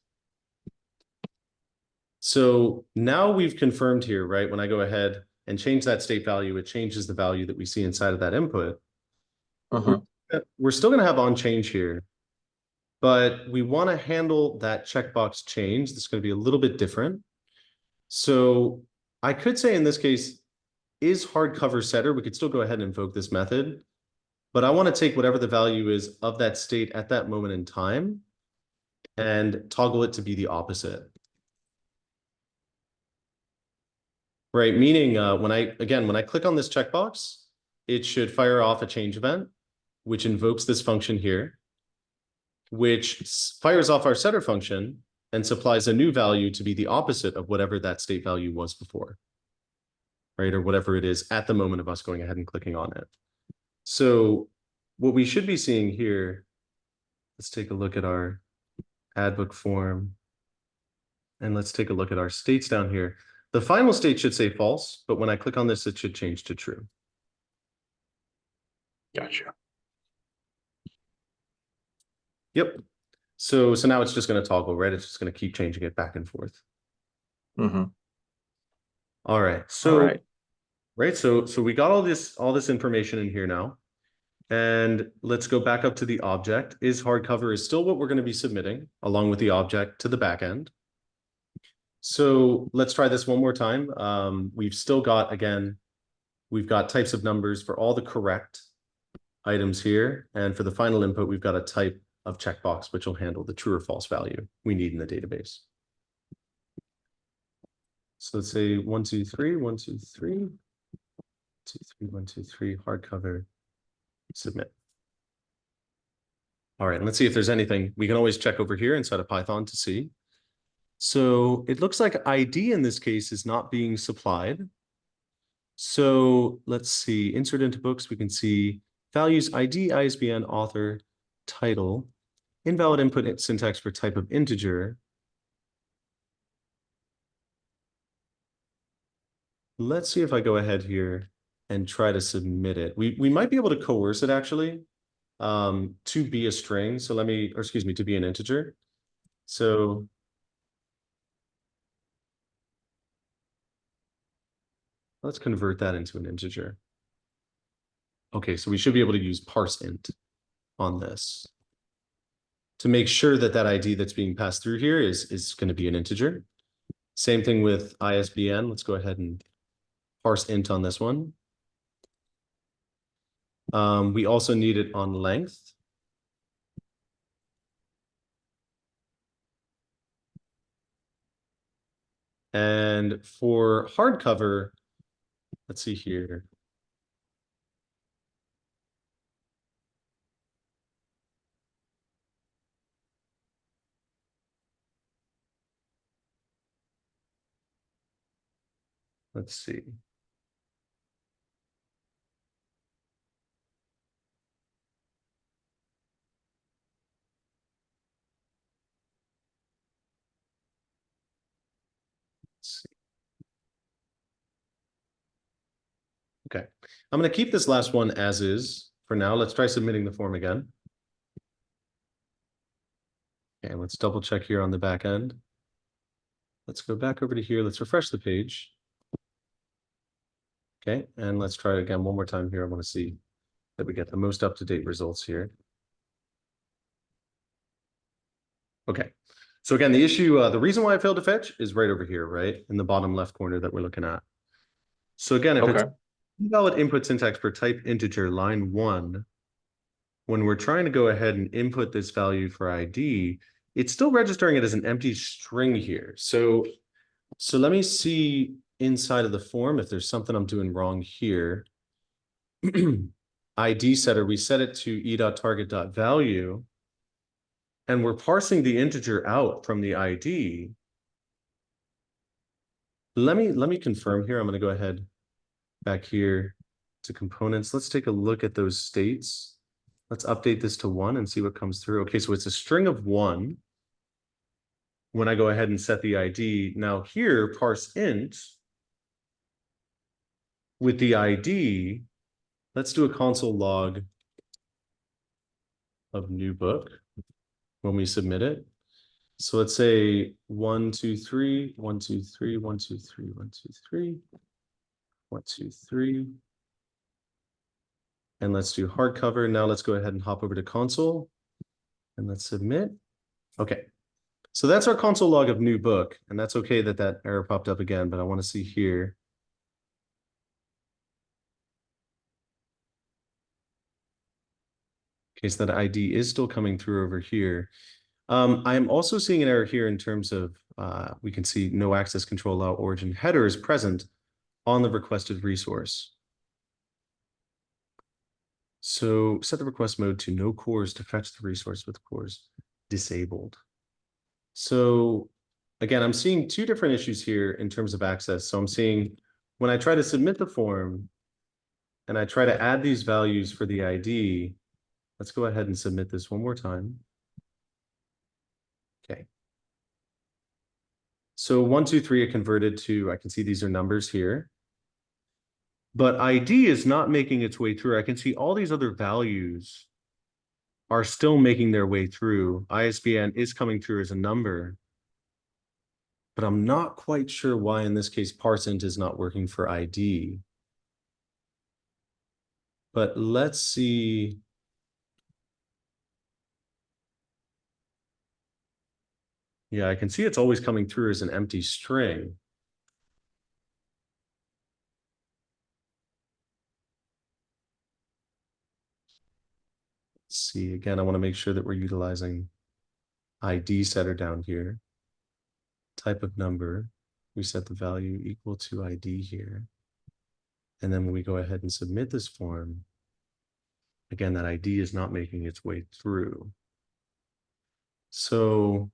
Speaker 1: So now we've confirmed here, right? When I go ahead and change that state value, it changes the value that we see inside of that input. We're still going to have on change here, but we want to handle that checkbox change. That's going to be a little bit different. So I could say in this case, is hardcover setter. We could still go ahead and invoke this method, but I want to take whatever the value is of that state at that moment in time and toggle it to be the opposite. Right, meaning when I click on this checkbox, it should fire off a change event, which invokes this function here, which fires off our setter function and supplies a new value to be the opposite of whatever that state value was before, right? Or whatever it is at the moment of us going ahead and clicking on it. So what we should be seeing here, let's take a look at our add book form. And let's take a look at our states down here. The final state should say false, but when I click on this, it should change to true.
Speaker 2: Gotcha.
Speaker 1: Yep. So now it's just going to toggle, right? It's just going to keep changing it back and forth. All right. So, right. So we got all this information in here now. And let's go back up to the object. Is hardcover is still what we're going to be submitting along with the object to the backend. So let's try this one more time. We've still got, again, we've got types of numbers for all the correct items here. And for the final input, we've got a type of checkbox, which will handle the true or false value we need in the database. So let's say 1, 2, 3, 1, 2, 3, 2, 3, 1, 2, 3, hardcover, submit. All right, and let's see if there's anything. We can always check over here inside of Python to see. So it looks like ID in this case is not being supplied. So let's see, insert into books, we can see values ID, ISBN, author, title, invalid input syntax for type of integer. Let's see if I go ahead here and try to submit it. We might be able to coerce it actually to be a string. So to be an integer. So let's convert that into an integer. Okay, so we should be able to use parse int on this to make sure that that ID that's being passed through here is going to be an integer. Same thing with ISBN. Let's go ahead and parse int on this one. We also need it on length. And for hardcover, let's see here. Let's see. Okay, I'm going to keep this last one as is for now. Let's try submitting the form again. Okay, let's double check here on the back end. Let's go back over to here. Let's refresh the page. Okay, and let's try it again one more time here. I want to see that we get the most up-to-date results here. Okay, so again, the issue, the reason why I failed to fetch is right over here, right? In the bottom left corner that we're looking at. So again, if it's invalid input syntax for type integer line 1, when we're trying to go ahead and input this value for ID, it's still registering it as an empty string here. So let me see inside of the form if there's something I'm doing wrong here. ID setter, we set it to e.target.value, and we're parsing the integer out from the ID. Let me confirm here. I'm going to go ahead back here to components. Let's take a look at those states. Let's update this to 1 and see what comes through. Okay, so it's a string of 1 when I go ahead and set the ID. Now here, parse int with the ID. Let's do a console log of new book when we submit it. So let's say 1, 2, 3, 1, 2, 3, 1, 2, 3, 1, 2, 3, 1, 2, 3. And let's do hardcover. Now let's go ahead and hop over to console and let's submit. Okay. So that's our console log of new book. And that's okay that that error popped up again, but I want to see here. Okay, so that ID is still coming through over here. I am also seeing an error here in terms of, we can see no access control allow origin header is present on the requested resource. So set the request mode to no cores to fetch the resource with cores disabled. So again, I'm seeing two different issues here in terms of access. So I'm seeing when I try to submit the form and I try to add these values for the ID, let's go ahead and submit this one more time. Okay. So 1, 2, 3 are converted to, I can see these are numbers here. But ID is not making its way through. I can see all these other values are still making their way through. ISBN is coming through as a number. But I'm not quite sure why in this case parseInt is not working for ID. But let's see. Yeah, I can see it's always coming through as an empty string. Let's see, again, I want to make sure that we're utilizing ID setter down here. Type of number, we set the value equal to ID here. And then when we go ahead and submit this form, again, that ID is not making its way through. So,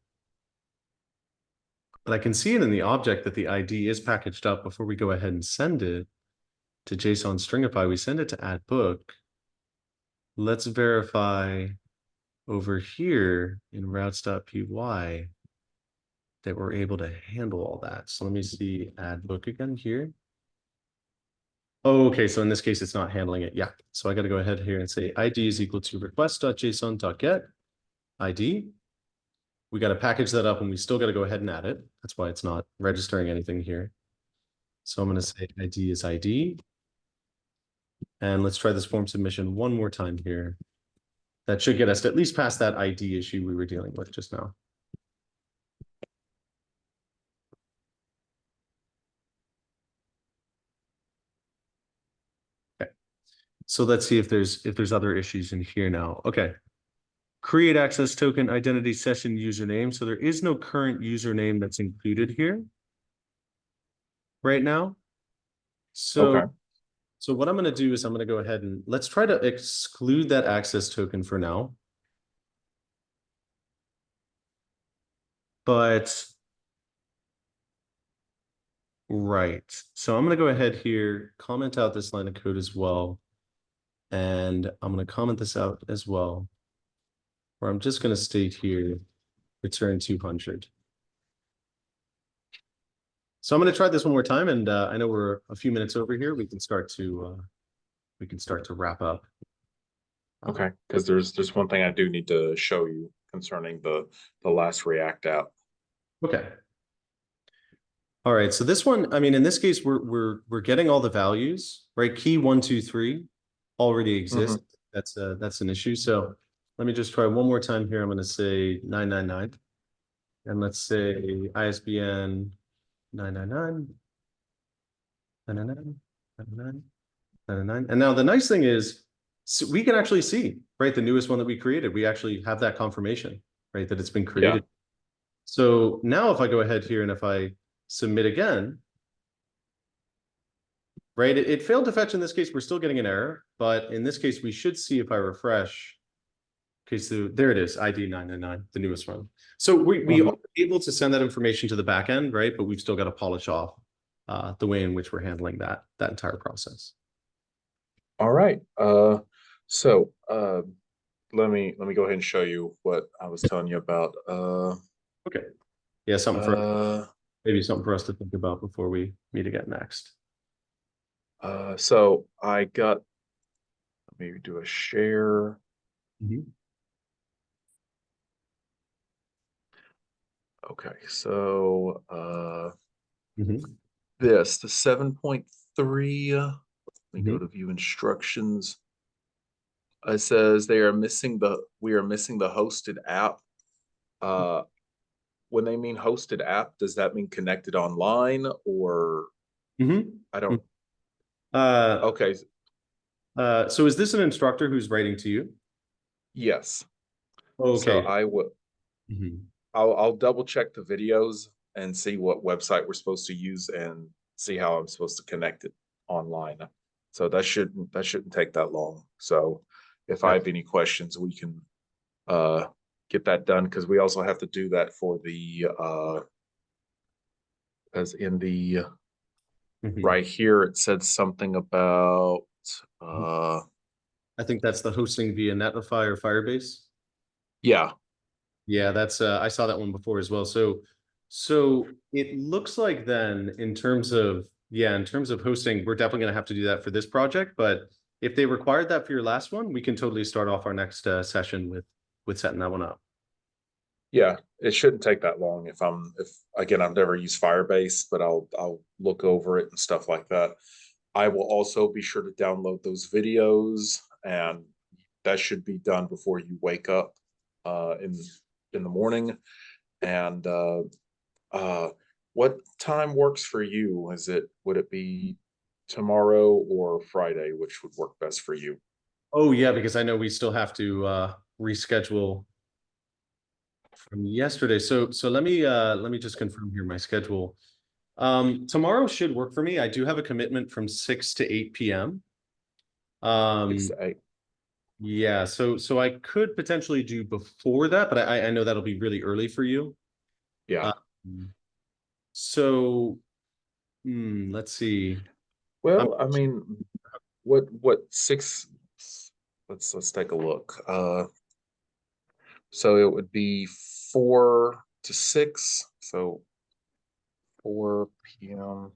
Speaker 1: but I can see it in the object that the ID is packaged up before we go ahead and send it to JSON stringify. We send it to add book. Let's verify over here in routes.py that we're able to handle all that. So let me see add book again here. Oh, okay. So in this case, it's not handling it. Yeah. So I got to go ahead here and say ID is equal to request.json.get ID. We got to package that up and we still got to go ahead and add it. That's why it's not registering anything here. So I'm going to say ID is ID. And let's try this form submission one more time here. That should get us to at least past that ID issue we were dealing with just now. Okay. So let's see if there's other issues in here now. Okay. Create access token identity session username. So there is no current username that's included here right now. So,
Speaker 2: Okay.
Speaker 1: so what I'm going to do is I'm going to go ahead and let's try to exclude that access token for now. But right. So I'm going to go ahead here, comment out this line of code as well. And I'm going to comment this out as well, where I'm just going to state here, return 200. So I'm going to try this one more time. And I know we're a few minutes over here. We can start to wrap up.
Speaker 2: Okay, because there's one thing I do need to show you concerning the last React app.
Speaker 1: Okay. All right. So this one, I mean, in this case, we're getting all the values, right? Key 1, 2, 3 already exists. That's an issue. So let me just try one more time here. I'm going to say 999, and let's say ISBN 999, 999, 999, 999. And now the nice thing is, so we can actually see, right? The newest one that we created, we actually have that confirmation, right? That it's been created.
Speaker 2: Yeah.
Speaker 1: So now if I go ahead here and if I submit again, right? It failed to fetch in this case. We're still getting an error, but in this case, we should see if I refresh. Okay, so there it is, ID 999, the newest one. So we are able to send that information to the back end, right? But we've still got to polish off the way in which we're handling that entire process.
Speaker 2: All right. So let me go ahead and show you what I was telling you about.
Speaker 1: Okay. Yeah, maybe something for us to think about before we meet again next.
Speaker 2: So I got, maybe do a share. Okay, so this, the 7.3, let me go to view instructions. It says we are missing the hosted app. When they mean hosted app, does that mean connected online or I don't. Okay.
Speaker 1: So is this an instructor who's writing to you?
Speaker 2: Yes.
Speaker 1: Okay.
Speaker 2: So I will. I'll double check the videos and see what website we're supposed to use and see how I'm supposed to connect it online. So that shouldn't take that long. So if I have any questions, we can get that done, because we also have to do that for the as in the right here it said something about
Speaker 1: I think that's the hosting via Netlify or Firebase.
Speaker 2: Yeah,
Speaker 1: that's I saw that one before as well. So it looks like then in terms of hosting, we're definitely going to have to do that for this project. But if they required that for your last one, we can totally start off our next session with setting that one up.
Speaker 2: Yeah, it shouldn't take that long. If again, I've never used Firebase, but I'll look over it and stuff like that. I will also be sure to download those videos, and that should be done before you wake up in the morning. And what time works for you? Would it be tomorrow or Friday, which would work best for you?
Speaker 1: Oh yeah, because I know we still have to reschedule from yesterday. So let me just confirm here my schedule. Tomorrow should work for me. I do have a commitment from 6 to 8 p.m. Yeah, so I could potentially do before that, but I know that'll be really early for you.
Speaker 2: Yeah.
Speaker 1: So let's see.
Speaker 2: Well, I mean, what six? Let's take a look. So it would be 4 to 6. So 4 p.m.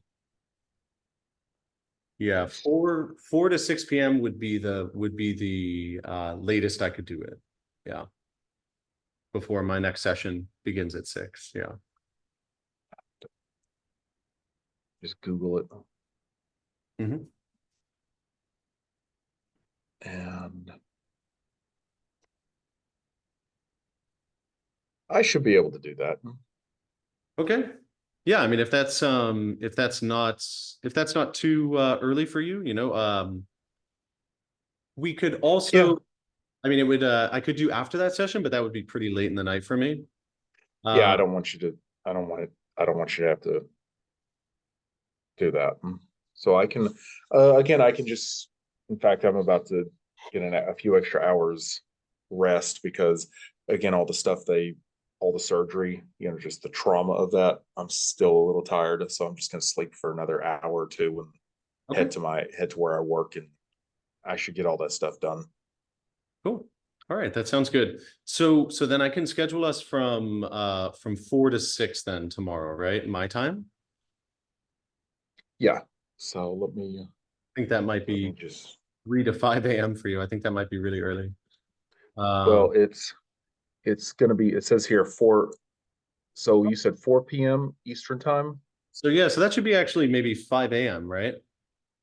Speaker 1: Yeah, 4 to 6 p.m. would be the latest I could do it. Yeah. Before my next session begins at 6. Yeah.
Speaker 2: Just Google it.
Speaker 1: And
Speaker 2: And I should be able to do that.
Speaker 1: okay. Yeah, I mean, if that's not too early for you, we could also, I mean, it would I could do after that session, but that would be pretty late in the night for me.
Speaker 2: Yeah, I don't want you to have to do that. So I can again, I can just, in fact, I'm about to get a few extra hours rest, because again, all the surgery, just the trauma of that, I'm still a little tired. So I'm just going to sleep for another hour or two and head to where I work, and I should get all that stuff done.
Speaker 1: Cool. All right, that sounds good. So then I can schedule us from 4 to 6 then tomorrow, right? My time?
Speaker 2: Yeah. So let me,
Speaker 1: I think that might be
Speaker 2: just
Speaker 1: 3 to 5 a.m. for you. I think that might be really early.
Speaker 2: Well, it's going to be, it says here 4. So you said 4 p.m. Eastern time?
Speaker 1: So yeah, so that should be actually maybe 5 a.m., right?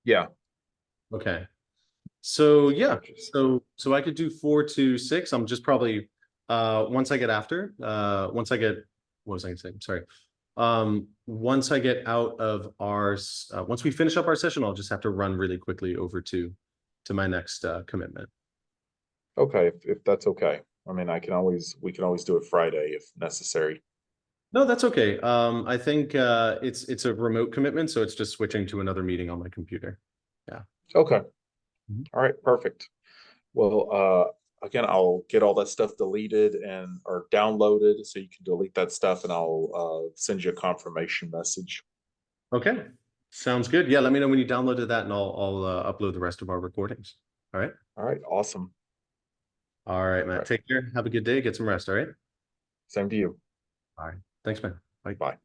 Speaker 2: Yeah.
Speaker 1: Okay. So yeah, so I could do 4 to 6. I'm just probably once I get what was I gonna say? Sorry. Once I get out of once we finish up our session, I'll just have to run really quickly over to my next commitment.
Speaker 2: Okay, if that's okay. I mean, we can always do it Friday if necessary.
Speaker 1: No, that's okay. I think it's a remote commitment, so it's just switching to another meeting on my computer.
Speaker 2: Okay.
Speaker 1: Mhm.
Speaker 2: All right, perfect. Well, again, I'll get all that stuff deleted and or downloaded so you can delete that stuff and I'll send you a confirmation message.
Speaker 1: Okay, sounds good. Yeah, let me know when you downloaded that, and I'll upload the rest of our recordings. All right.
Speaker 2: All right, awesome.
Speaker 1: All right,
Speaker 2: All
Speaker 1: Matt.
Speaker 2: right,
Speaker 1: Take care. Have a good day. Get some rest. All right.
Speaker 2: same to you.
Speaker 1: All right. Thanks, man. Bye.
Speaker 2: Bye.